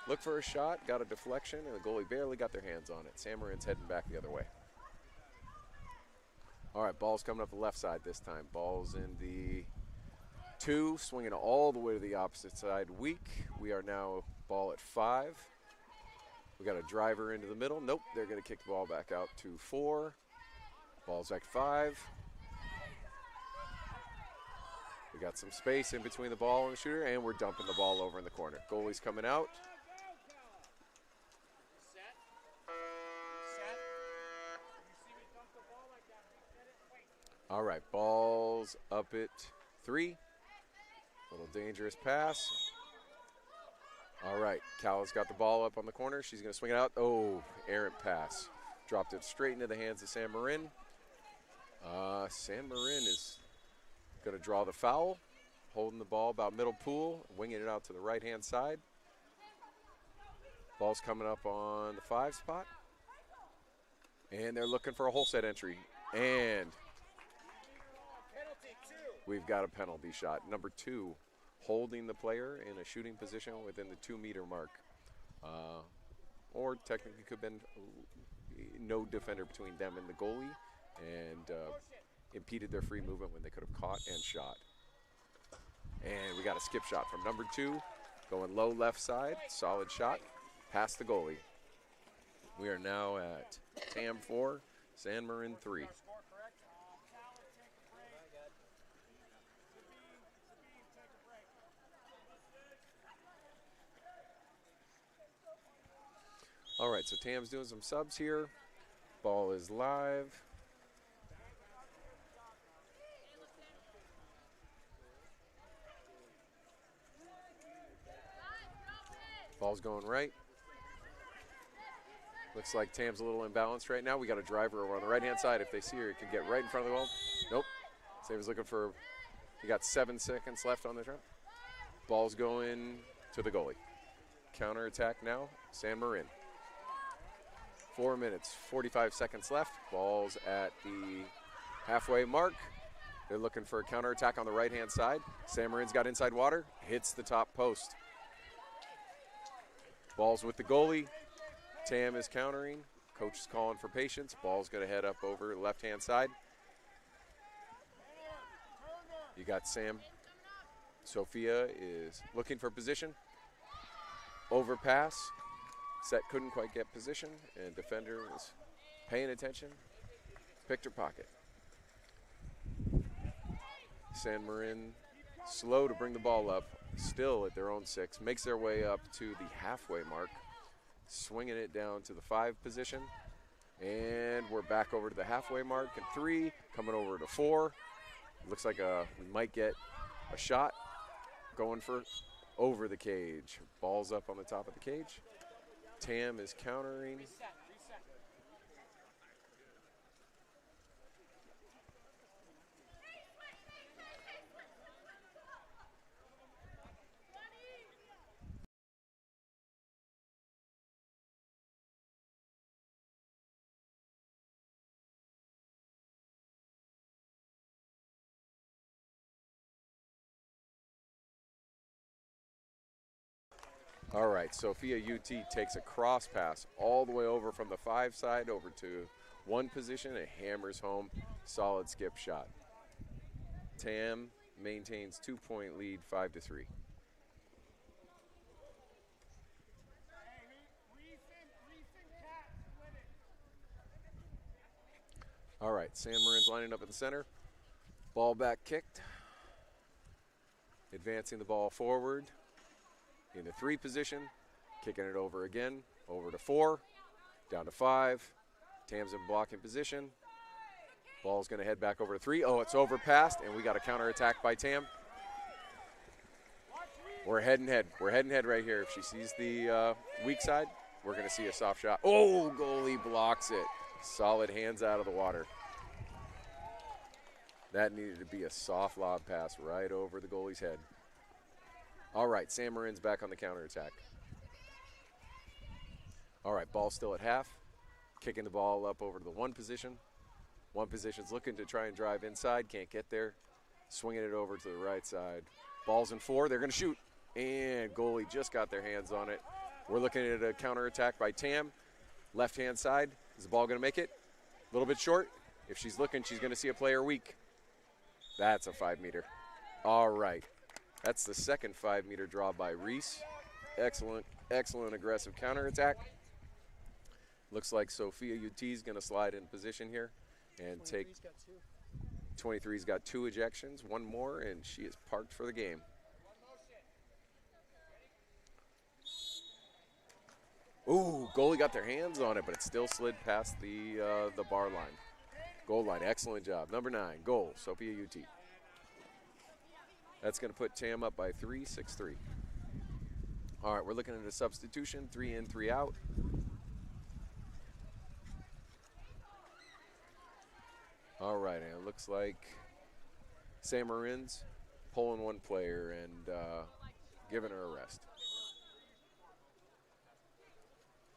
Look for a shot. Got a deflection, and the goalie barely got their hands on it. San Marin's heading back the other way. All right, ball's coming up the left side this time. Ball's in the 2, swinging all the way to the opposite side. Weak. We are now ball at 5. We got a driver into the middle. Nope, they're going to kick the ball back out to 4. Ball's back 5. We got some space in between the ball and the shooter, and we're dumping the ball over in the corner. Goalie's coming out. All right, ball's up at 3. Little dangerous pass. All right, Cala's got the ball up on the corner. She's going to swing it out. Oh, errant pass. Dropped it straight into the hands of San Marin. San Marin is going to draw the foul, holding the ball about middle pool, winging it out to the right-hand side. Ball's coming up on the 5 spot. And they're looking for a whole set entry. And we've got a penalty shot. Number 2, holding the player in a shooting position within the 2-meter mark. Or technically could have been no defender between them and the goalie. And impeded their free movement when they could have caught and shot. And we got a skip shot from number 2, going low left side, solid shot, past the goalie. We are now at TAM 4, San Marin 3. All right, so Tam's doing some subs here. Ball is live. Ball's going right. Looks like Tam's a little imbalanced right now. We got a driver over on the right-hand side. If they see her, it can get right in front of the goal. Nope. Saver's looking for, he got 7 seconds left on the trap. Ball's going to the goalie. Counter attack now, San Marin. 4 minutes, 45 seconds left. Ball's at the halfway mark. They're looking for a counter attack on the right-hand side. San Marin's got inside water, hits the top post. Ball's with the goalie. Tam is countering. Coach is calling for patience. Ball's going to head up over the left-hand side. You got Sam. Sophia is looking for position. Overpass. Set couldn't quite get position, and defender was paying attention. Picked her pocket. San Marin slow to bring the ball up. Still at their own 6, makes their way up to the halfway mark, swinging it down to the 5 position, and we're back over to the halfway mark and 3, coming over to 4. Looks like we might get a shot, going for over the cage. Ball's up on the top of the cage. Tam is countering. All right, Sophia UT takes a cross pass all the way over from the 5 side over to 1 position and hammers home. Solid skip shot. Tam maintains 2-point lead, 5-3. All right, San Marin's lining up in the center. Ball back kicked. Advancing the ball forward. In the 3 position, kicking it over again, over to 4, down to 5. Tam's in blocking position. Ball's going to head back over to 3. Oh, it's overpassed, and we got a counter attack by Tam. We're head and head. We're head and head right here. If she sees the weak side, we're going to see a soft shot. Oh, goalie blocks it. Solid hands out of the water. That needed to be a soft lob pass right over the goalie's head. All right, San Marin's back on the counterattack. All right, ball still at half. Kicking the ball up over to the 1 position. 1 position's looking to try and drive inside, can't get there. Swinging it over to the right side. Ball's in 4, they're gonna shoot. And goalie just got their hands on it. We're looking at a counterattack by Tam. Left-hand side, is the ball gonna make it? A little bit short. If she's looking, she's gonna see a player weak. That's a 5-meter. All right. That's the second 5-meter draw by Reese. Excellent, excellent aggressive counterattack. Looks like Sophia UT is going to slide in position here and take. 23's got 2 ejections, 1 more, and she is parked for the game. Ooh, goalie got their hands on it, but it still slid past the bar line. Goal line, excellent job. Number 9, goal, Sophia UT. That's going to put Tam up by 3, 6-3. All right, we're looking at a substitution, 3 in, 3 out. All right, and it looks like San Marin's pulling 1 player and giving her a rest.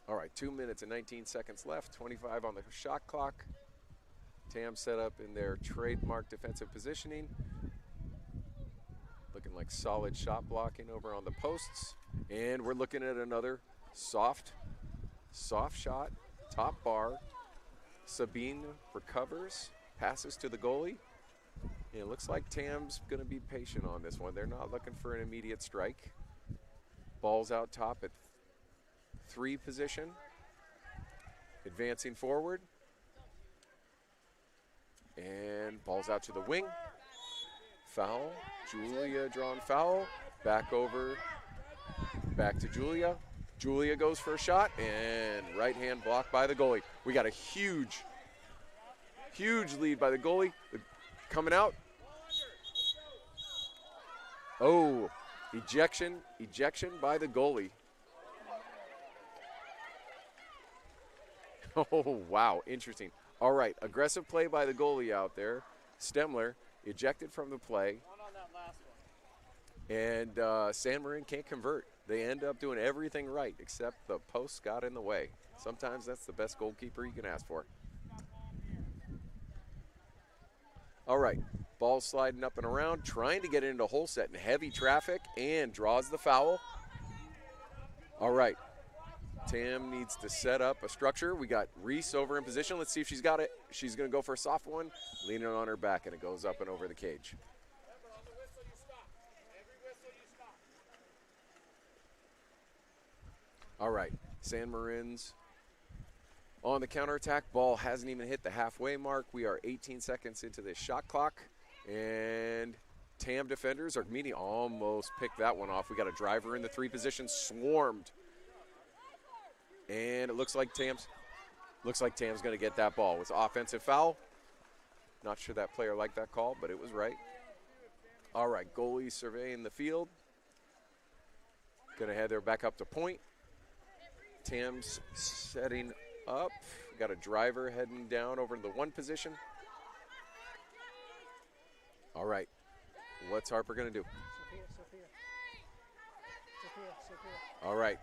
All right, 2 minutes and 19 seconds left, 25 on the shot clock. Tam set up in their trademark defensive positioning. Looking like solid shot blocking over on the posts. And we're looking at another soft shot, top bar. Sabine recovers, passes to the goalie. It looks like Tam's going to be patient on this one. They're not looking for an immediate strike. Ball's out top at 3 position. Advancing forward. And ball's out to the wing. Foul. Julia drawn foul. Back over. Back to Julia. Julia goes for a shot, and right hand blocked by the goalie. We got a huge lead by the goalie. Coming out. Oh, ejection by the goalie. Oh, wow, interesting. All right, aggressive play by the goalie out there. Stemler ejected from the play. And San Marin can't convert. They end up doing everything right, except the post got in the way. Sometimes that's the best goalkeeper you can ask for. All right, ball sliding up and around, trying to get into hole set in heavy traffic, and draws the foul. All right, Tam needs to set up a structure. We got Reese over in position. Let's see if she's got it. She's going to go for a soft one, leaning on her back, and it goes up and over the cage. All right, San Marin's on the counterattack. Ball hasn't even hit the halfway mark. We are 18 seconds into this shot clock, and Tam defenders are meeting. Almost picked that one off. We got a driver in the 3 position, swarmed, and it looks like Tam's going to get that ball. It was offensive foul. Not sure that player liked that call, but it was right. All right, goalie surveying the field. Going to head there back up to point. Tam's setting up. Got a driver heading down over to the 1 position. All right, what's Harper going to do? All right,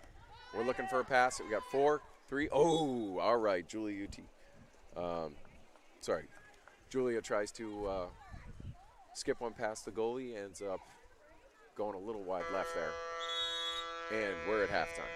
we're looking for a pass. We got 4, 3. Oh, all right, Julia Julia tries to skip one past the goalie, ends up going a little wide left there. And we're at halftime.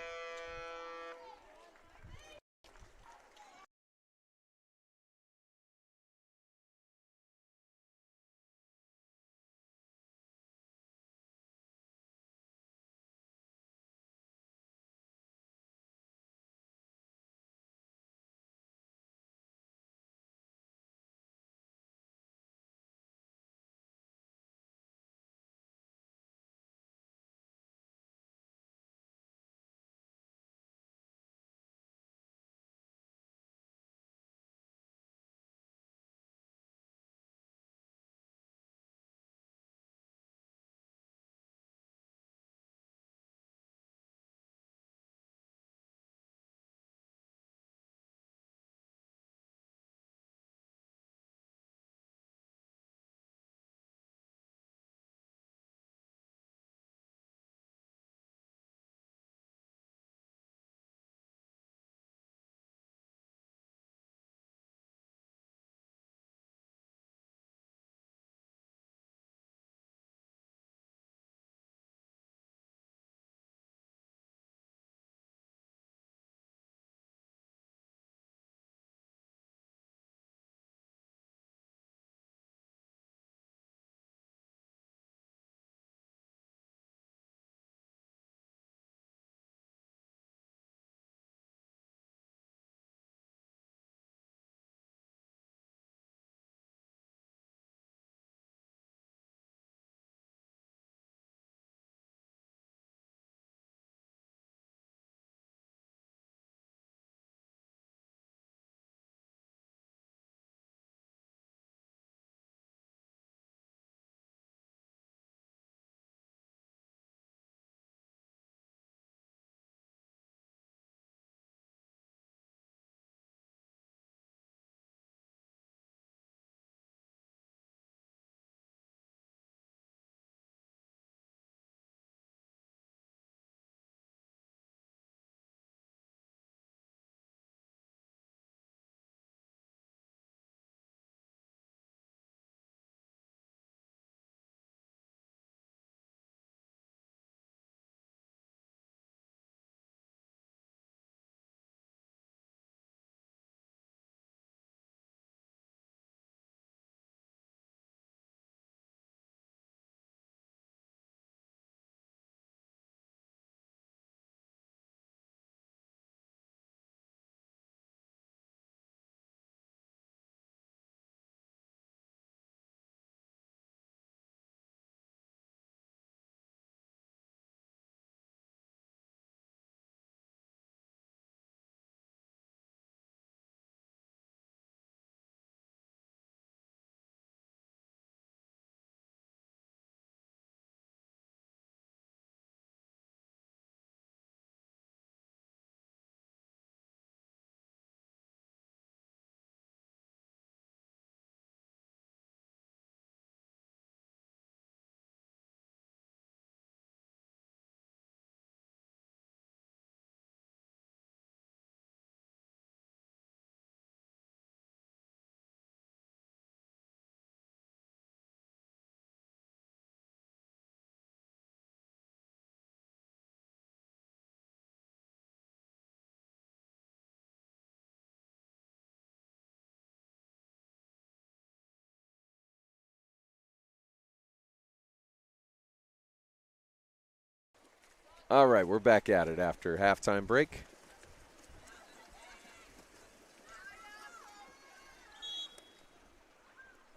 All right, we're back at it after halftime break.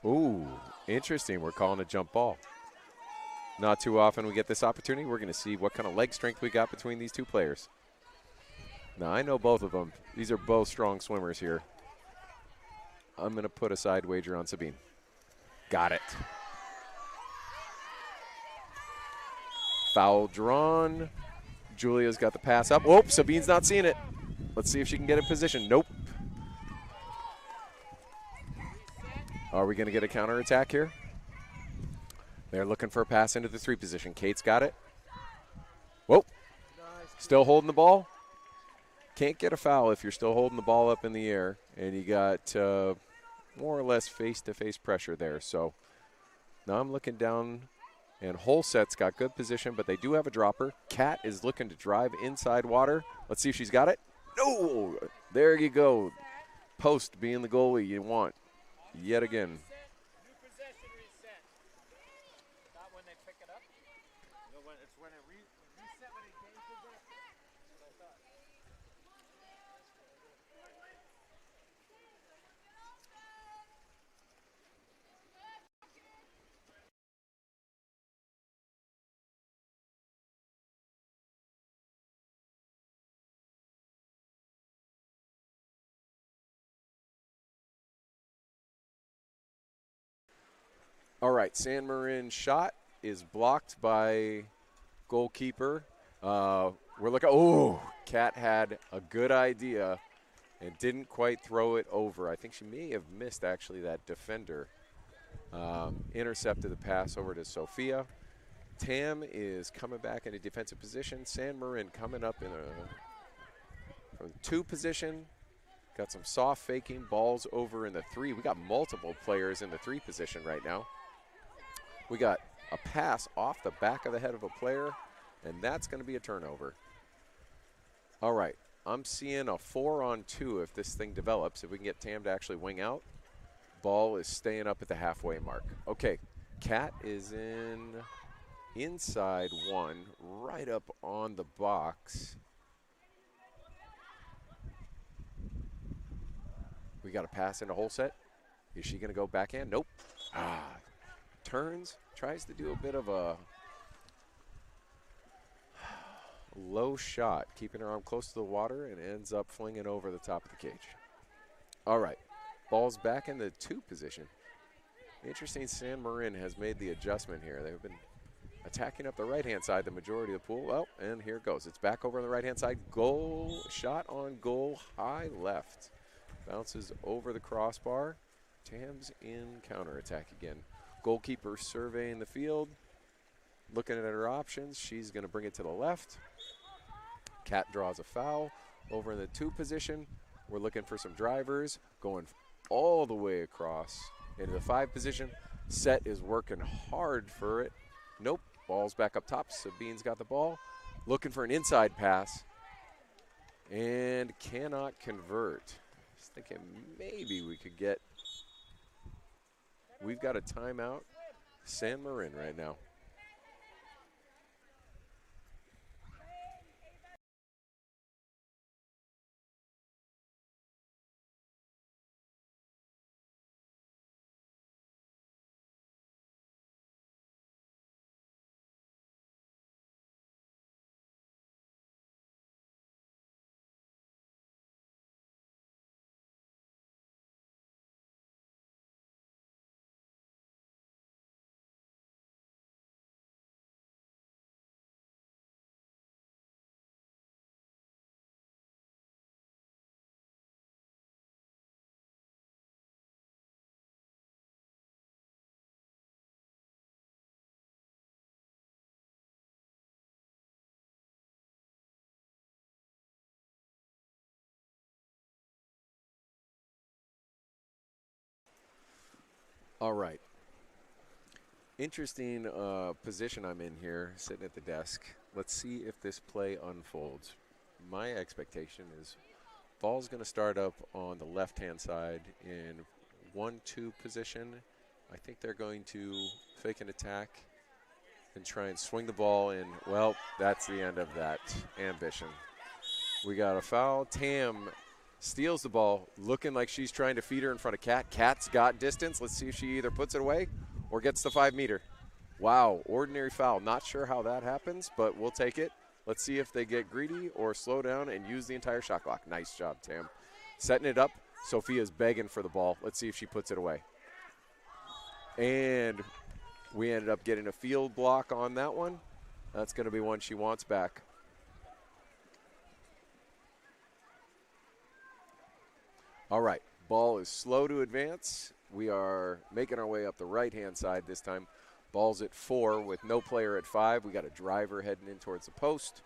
Ooh, interesting. We're calling a jump ball. Not too often we get this opportunity. We're going to see what kind of leg strength we got between these two players. Now, I know both of them. These are both strong swimmers here. I'm going to put a side wager on Sabine. Got it. Foul drawn. Julia's got the pass up. Whoop, Sabine's not seeing it. Let's see if she can get in position. Nope. Are we going to get a counterattack here? They're looking for a pass into the 3 position. Kate's got it. Whoa. Still holding the ball. Can't get a foul if you're still holding the ball up in the air, and you got more or less face-to-face pressure there. So now I'm looking down, and Holset's got good position, but they do have a dropper. Kat is looking to drive inside water. Let's see if she's got it. No! There you go. Post being the goalie you want yet again. New possession reset. Not when they pick it up. No, it's when it reset when it gains possession. That's what I thought. All right, San Marin shot is blocked by goalkeeper. We're looking. Oh, Kat had a good idea and didn't quite throw it over. I think she may have missed actually that defender. Intercepted the pass over to Sophia. Tam is coming back in a defensive position. San Marin coming up in a from 2 position. Got some soft faking balls over in the 3. We got multiple players in the 3 position right now. We got a pass off the back of the head of a player, and that's going to be a turnover. All right, I'm seeing a 4-on-2 if this thing develops, if we can get Tam to actually wing out. Ball is staying up at the halfway mark. Okay, Kat is inside 1, right up on the box. We got a pass into Holset. Is she going to go backhand? Nope. Turns, tries to do a bit of a low shot, keeping her arm close to the water, and ends up flinging over the top of the cage. All right, ball's back in the 2 position. Interesting, San Marin has made the adjustment here. They've been attacking up the right-hand side the majority of the pool. Oh, and here it goes. It's back over on the right-hand side. Goal, shot on goal, high left. Bounces over the crossbar. Tam's in counterattack again. Goalkeeper surveying the field, looking at her options. She's going to bring it to the left. Kat draws a foul over in the 2 position. We're looking for some drivers, going all the way across into the 5 position. Set is working hard for it. Nope, ball's back up top. Sabine's got the ball, looking for an inside pass, and cannot convert. Just thinking maybe we could get. We've got a timeout. San Marin right now. All right. Interesting position I'm in here, sitting at the desk. Let's see if this play unfolds. My expectation is ball's going to start up on the left-hand side in 1-2 position. I think they're going to fake an attack and try and swing the ball in. Well, that's the end of that ambition. We got a foul. Tam steals the ball, looking like she's trying to feed her in front of Kat. Kat's got distance. Let's see if she either puts it away or gets the 5 meter. Wow, ordinary foul. Not sure how that happens, but we'll take it. Let's see if they get greedy or slow down and use the entire shot clock. Nice job, Tam. Setting it up. Sophia's begging for the ball. Let's see if she puts it away. And we ended up getting a field block on that one. That's going to be one she wants back. All right, ball is slow to advance. We are making our way up the right-hand side this time. Ball's at 4 with no player at 5. We got a driver heading in towards the post.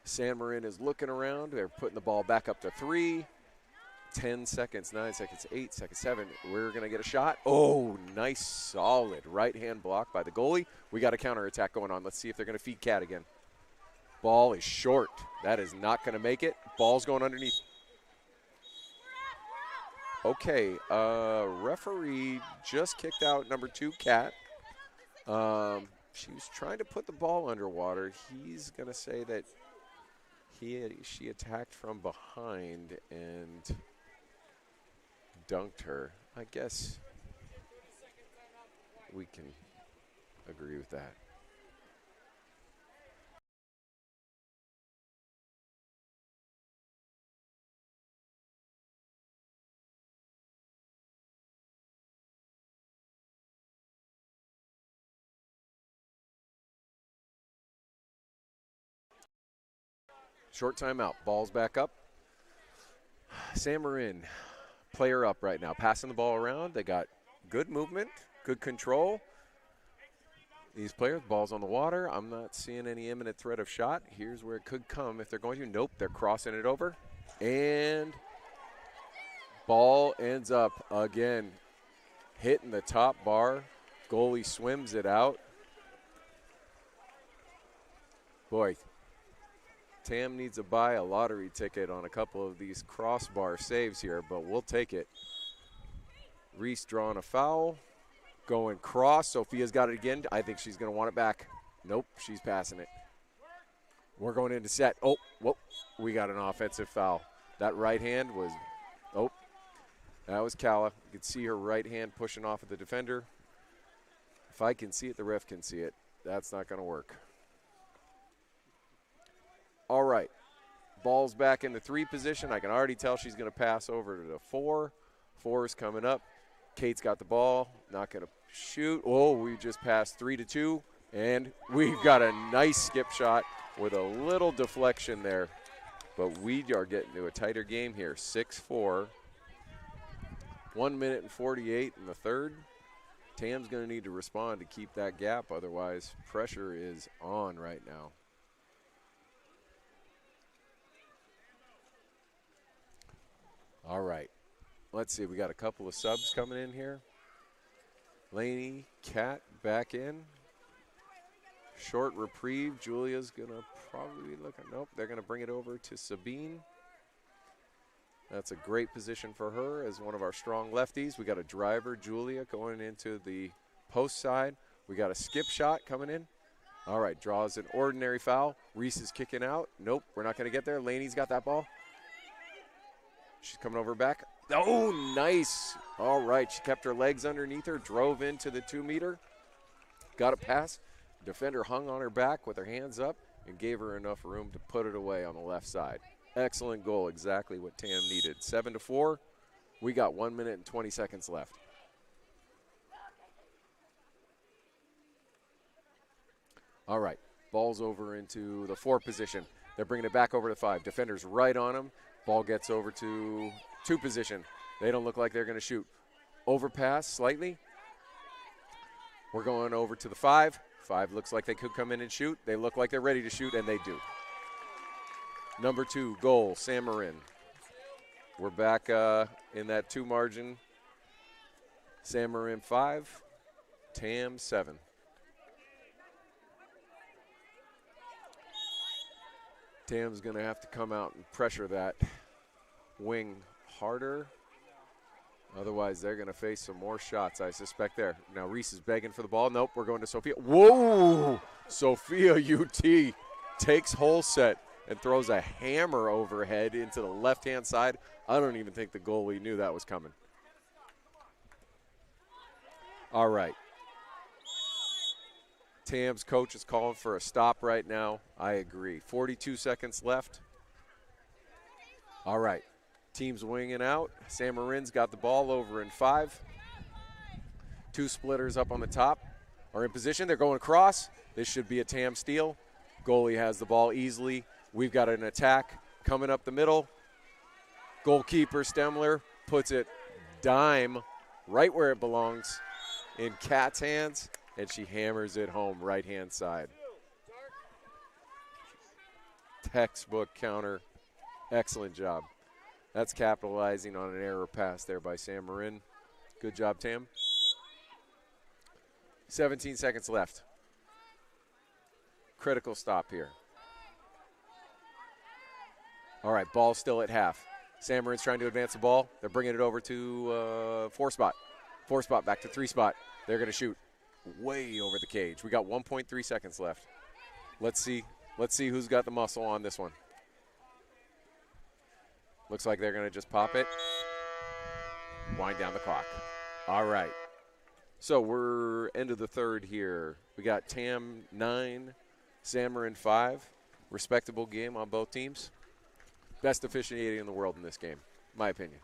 San Marin is looking around. They're putting the ball back up to 3. 10 seconds, 9 seconds, 8 seconds, 7. We're going to get a shot. Oh, nice, solid right-hand block by the goalie. We got a counterattack going on. Let's see if they're going to feed Cat again. Ball is short. That is not going to make it. Ball's going underneath. Okay, referee just kicked out number 2, Cat. She was trying to put the ball underwater. He's going to say that she attacked from behind and dunked her. I guess we can agree with that. Short timeout. Ball's back up. San Marin, player up right now, passing the ball around. They got good movement, good control. These players, ball's on the water. I'm not seeing any imminent threat of shot. Here's where it could come if they're going to. Nope, they're crossing it over. And ball ends up again hitting the top bar. Goalie swims it out. Boy, Tam needs to buy a lottery ticket on a couple of these crossbar saves here, but we'll take it. Reese drawing a foul. Going cross. Sophia's got it again. I think she's going to want it back. Nope, she's passing it. We're going into set. Oh, whoa. We got an offensive foul. That right hand was, oh, that was Calla. You could see her right hand pushing off of the defender. If I can see it, the ref can see it. That's not going to work. All right, ball's back in the 3 position. I can already tell she's going to pass over to the 4. 4 is coming up. Kate's got the ball, not going to shoot. Oh, we just passed 3-2, and we've got a nice skip shot with a little deflection there. But we are getting to a tighter game here, 6-4. 1 minute and 48 in the third. Tam's going to need to respond to keep that gap, otherwise pressure is on right now. All right, let's see. We got a couple of subs coming in here. Laney, Cat back in. Short reprieve. Julia's going to probably look at, nope, they're going to bring it over to Sabine. That's a great position for her as one of our strong lefties. We got a driver, Julia, going into the post side. We got a skip shot coming in. All right, draws an ordinary foul. Reese is kicking out. Nope, we're not going to get there. Laney's got that ball. She's coming over back. Oh, nice. All right, she kept her legs underneath her, drove into the 2 meter. Got a pass. Defender hung on her back with her hands up and gave her enough room to put it away on the left side. Excellent goal, exactly what Tam needed. 7-4. We got 1 minute and 20 seconds left. All right, ball's over into the 4 position. They're bringing it back over to 5. Defender's right on them. Ball gets over to 2 position. They don't look like they're going to shoot. Overpass slightly. We're going over to the 5. 5 looks like they could come in and shoot. They look like they're ready to shoot, and they do. Number 2, goal, San Marin. We're back in that 2 margin. San Marin 5, Tam 7. Tam's going to have to come out and pressure that wing harder. Otherwise, they're going to face some more shots, I suspect, there. Now, Reese is begging for the ball. Nope, we're going to Sophia. Whoa! Sophia UT takes whole set and throws a hammer overhead into the left-hand side. I don't even think the goalie knew that was coming. All right. Tam's coach is calling for a stop right now. I agree. 42 seconds left. All right. Team's winging out. San Marin's got the ball over in 5. 2 splitters up on the top are in position. They're going across. This should be a Tam steal. Goalie has the ball easily. We've got an attack coming up the middle. Goalkeeper Stemler puts it dime right where it belongs in Kat's hands, and she hammers it home right-hand side. Textbook counter. Excellent job. That's capitalizing on an error pass there by San Marin. Good job, Tam. 17 seconds left. Critical stop here. All right, ball still at half. San Marin's trying to advance the ball. They're bringing it over to 4 spot. 4 spot back to 3 spot. They're going to shoot way over the cage. We got 1.3 seconds left. Let's see who's got the muscle on this one. Looks like they're going to just pop it. Wind down the clock. All right. So we're end of the third here. We got Tam 9, San Marin 5. Respectable game on both teams. Best officiating in the world in this game, my opinion.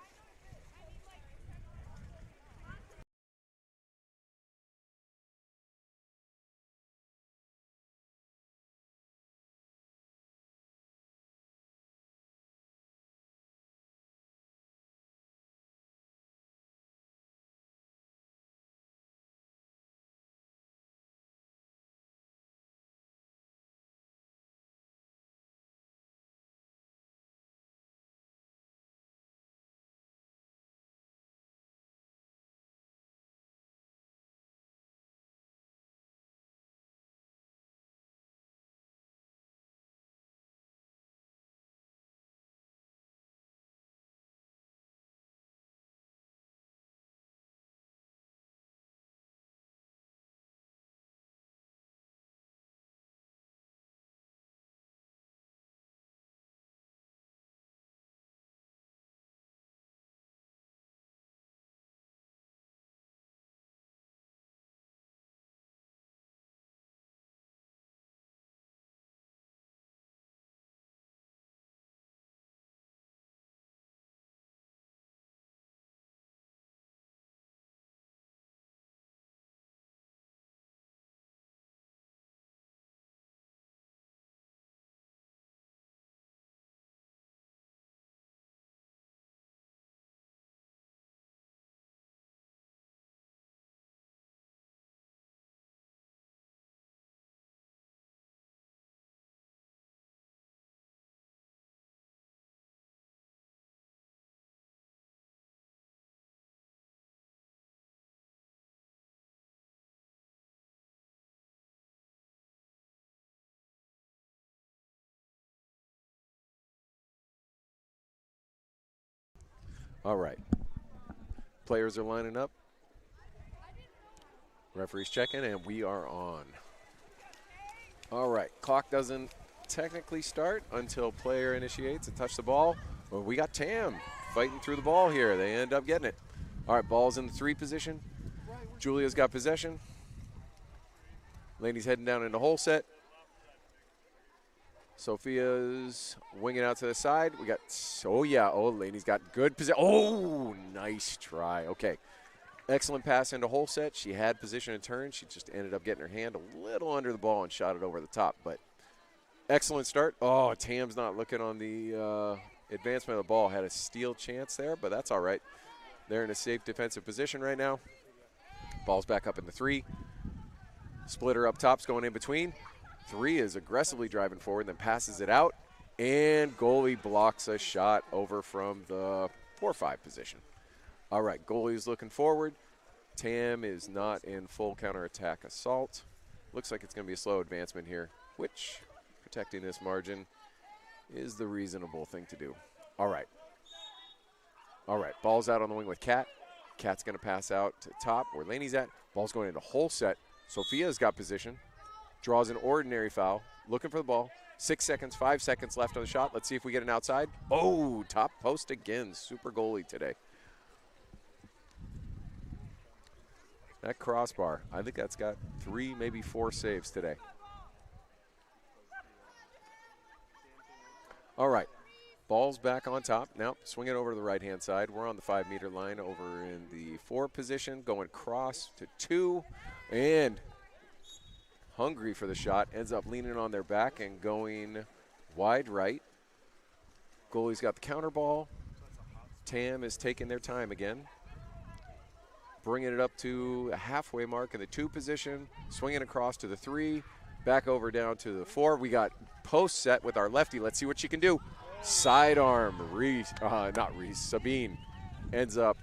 All right. Players are lining up. Referee's checking, and we are on. All right. Clock doesn't technically start until player initiates and touch the ball. Well, we got Tam fighting through the ball here. They end up getting it. All right, ball's in the 3 position. Julia's got possession. Laney's heading down into hole set. Sophia's winging out to the side. We got, Laney's got good position. Oh, nice try. Okay. Excellent pass into hole set. She had position and turn. She just ended up getting her hand a little under the ball and shot it over the top. But excellent start. Oh, Tam's not looking on the advancement of the ball. Had a steal chance there, but that's all right. They're in a safe defensive position right now. Ball's back up in the 3. Splitter up top's going in between. 3 is aggressively driving forward, then passes it out, and goalie blocks a shot over from the 4-5 position. All right, goalie's looking forward. Tam is not in full counterattack assault. Looks like it's going to be a slow advancement here, which, protecting this margin, is the reasonable thing to do. All right. All right, ball's out on the wing with Kat. Kat's going to pass out to top where Laney's at. Ball's going into hole set. Sophia's got position. draws an ordinary foul, looking for the ball. 6 seconds, 5 seconds left on the shot. Let's see if we get an outside. Oh, top post again. Super goalie today. That crossbar, I think that's got 3, maybe 4 saves today. All right, ball's back on top. Now swing it over to the right-hand side. We're on the 5-meter line over in the 4 position, going cross to 2, and hungry for the shot. Ends up leaning on their back and going wide right. Goalie's got the counter ball. Tam is taking their time again. Bringing it up to a halfway mark in the 2 position. Swinging across to the 3. Back over down to the 4. We got post set with our lefty. Let's see what she can do. Sidearm, Sabine ends up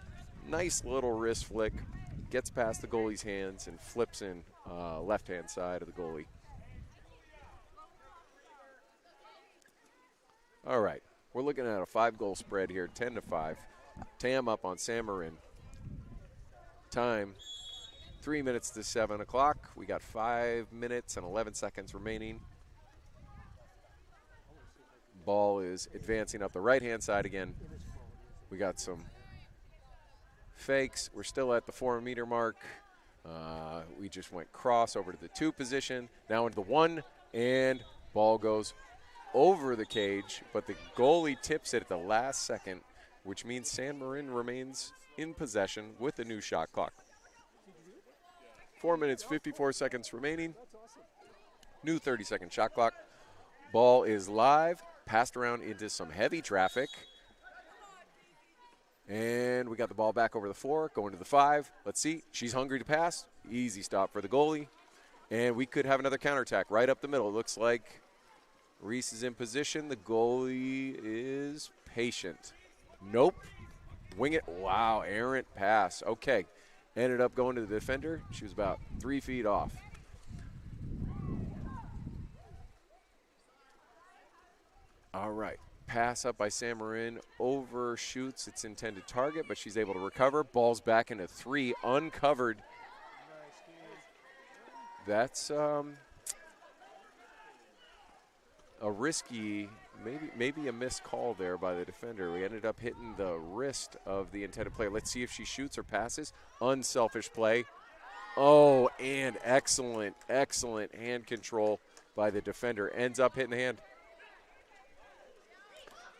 nice little wrist flick, gets past the goalie's hands and flips in left-hand side of the goalie. All right, we're looking at a 5-goal spread here, 10-5. Tam up on San Marin. Time, 3 minutes to 7 o'clock. We got 5 minutes and 11 seconds remaining. Ball is advancing up the right-hand side again. We got some fakes. We're still at the 4-meter mark. We just went cross over to the 2 position. Now into the 1, and ball goes over the cage, but the goalie tips it at the last second, which means San Marin remains in possession with a new shot clock. 4 minutes, 54 seconds remaining. New 30-second shot clock. Ball is live, passed around into some heavy traffic. And we got the ball back over the 4, going to the 5. Let's see, she's hungry to pass. Easy stop for the goalie. And we could have another counterattack right up the middle. It looks like Reese is in position. The goalie is patient. Nope. Wing it. Wow, errant pass. Okay. Ended up going to the defender. She was about 3 feet off. All right. Pass up by San Marin. Overshoots its intended target, but she's able to recover. Ball's back into 3, uncovered. That's a risky, maybe a missed call there by the defender. We ended up hitting the wrist of the intended player. Let's see if she shoots or passes. Unselfish play. Oh, and excellent hand control by the defender. Ends up hitting the hand.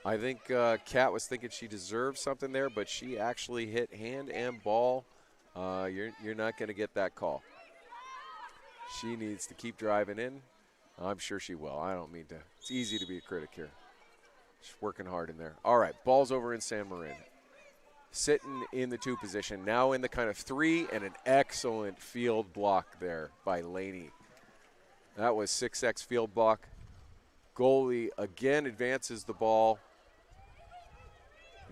I think Kat was thinking she deserved something there, but she actually hit hand and ball. You're not going to get that call. She needs to keep driving in. I'm sure she will. I don't mean to. It's easy to be a critic here. She's working hard in there. All right, ball's over in San Marin. Sitting in the 2 position. Now in the kind of 3, and an excellent field block there by Laney. That was 6X field block. Goalie again advances the ball.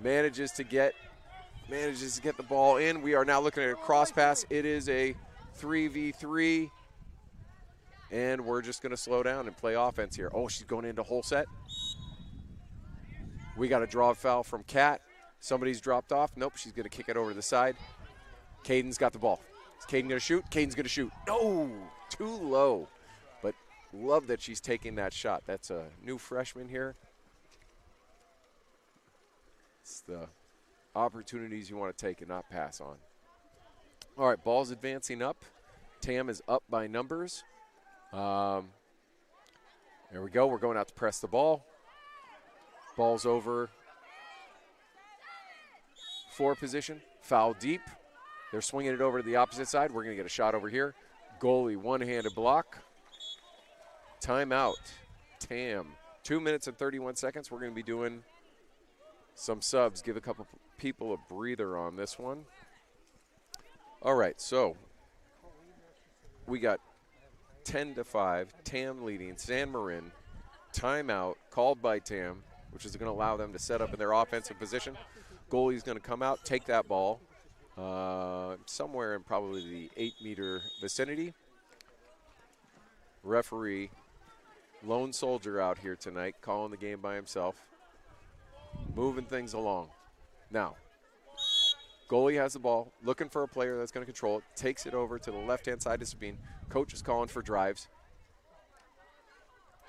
Manages to get the ball in. We are now looking at a cross pass. It is a 3v3. And we're just going to slow down and play offense here. Oh, she's going into whole set. We got a draw foul from Kat. Somebody's dropped off. Nope, she's going to kick it over to the side. Caden's got the ball. Is Caden going to shoot? Caden's going to shoot. No, too low. But love that she's taking that shot. That's a new freshman here. It's the opportunities you want to take and not pass on. All right, ball's advancing up. Tam is up by numbers. There we go. We're going out to press the ball. Ball's over 4 position. Foul deep. They're swinging it over to the opposite side. We're going to get a shot over here. Goalie one-handed block. Timeout. Tam. 2 minutes and 31 seconds. We're going to be doing some subs. Give a couple people a breather on this one. All right, so we got 10-5, Tam leading, San Marin. Timeout called by Tam, which is going to allow them to set up in their offensive position. Goalie's going to come out, take that ball somewhere in probably the 8-meter vicinity. Referee, lone soldier out here tonight, calling the game by himself, moving things along. Now, goalie has the ball, looking for a player that's going to control it, takes it over to the left-hand side to Sabine. Coach is calling for drives.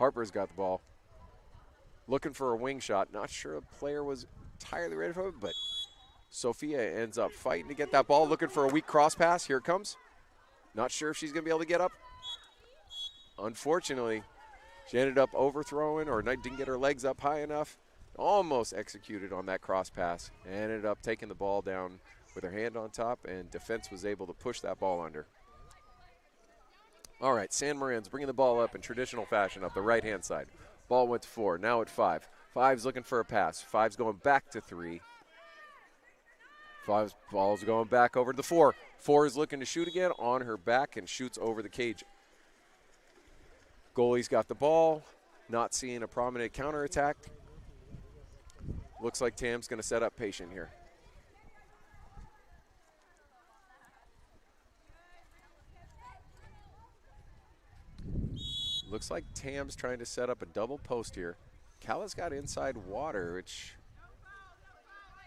Harper's got the ball. Looking for a wing shot. Not sure the player was entirely ready for it, but Sophia ends up fighting to get that ball. Looking for a weak cross pass. Here it comes. Not sure if she's going to be able to get up. Unfortunately, she ended up overthrowing or didn't get her legs up high enough. Almost executed on that cross pass. And ended up taking the ball down with her hand on top, and defense was able to push that ball under. All right, San Marin's bringing the ball up in traditional fashion up the right-hand side. Ball went to 4, now at 5. 5's looking for a pass. 5's going back to 3. 5's ball's going back over to the 4. 4 is looking to shoot again on her back and shoots over the cage. Goalie's got the ball, not seeing a prominent counterattack. Looks like Tam's going to set up patient here. Looks like Tam's trying to set up a double post here. Calla's got inside water, which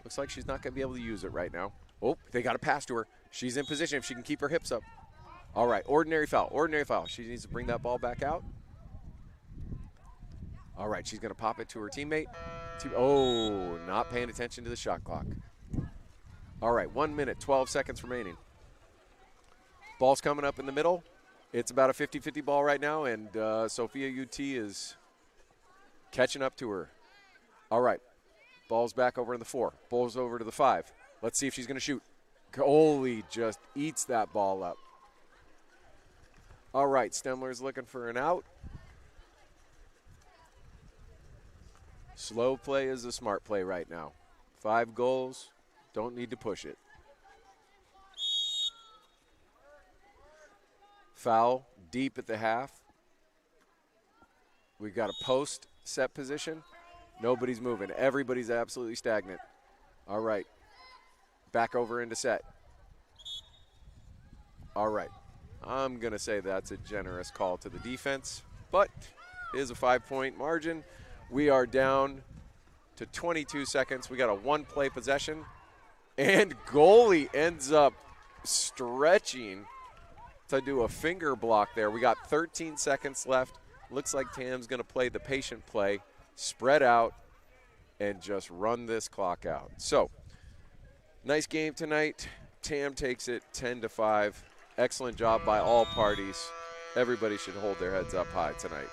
looks like she's not going to be able to use it right now. Oh, they got a pass to her. She's in position if she can keep her hips up. All right, ordinary foul, ordinary foul. She needs to bring that ball back out. All right, she's going to pop it to her teammate. Oh, not paying attention to the shot clock. All right, 1 minute, 12 seconds remaining. Ball's coming up in the middle. It's about a 50-50 ball right now, and Sophia UT is catching up to her. All right, ball's back over in the 4. Ball's over to the 5. Let's see if she's going to shoot. Goalie just eats that ball up. All right, Stemler's looking for an out. Slow play is a smart play right now. 5 goals, don't need to push it. Foul deep at the half. We've got a post set position. Nobody's moving. Everybody's absolutely stagnant. All right. Back over into set. All right. I'm going to say that's a generous call to the defense, but it is a 5-point margin. We are down to 22 seconds. We got a 1-play possession, and goalie ends up stretching to do a finger block there. We got 13 seconds left. Looks like Tam's going to play the patient play, spread out, and just run this clock out. So, nice game tonight. Tam takes it 10-5. Excellent job by all parties. Everybody should hold their heads up high tonight.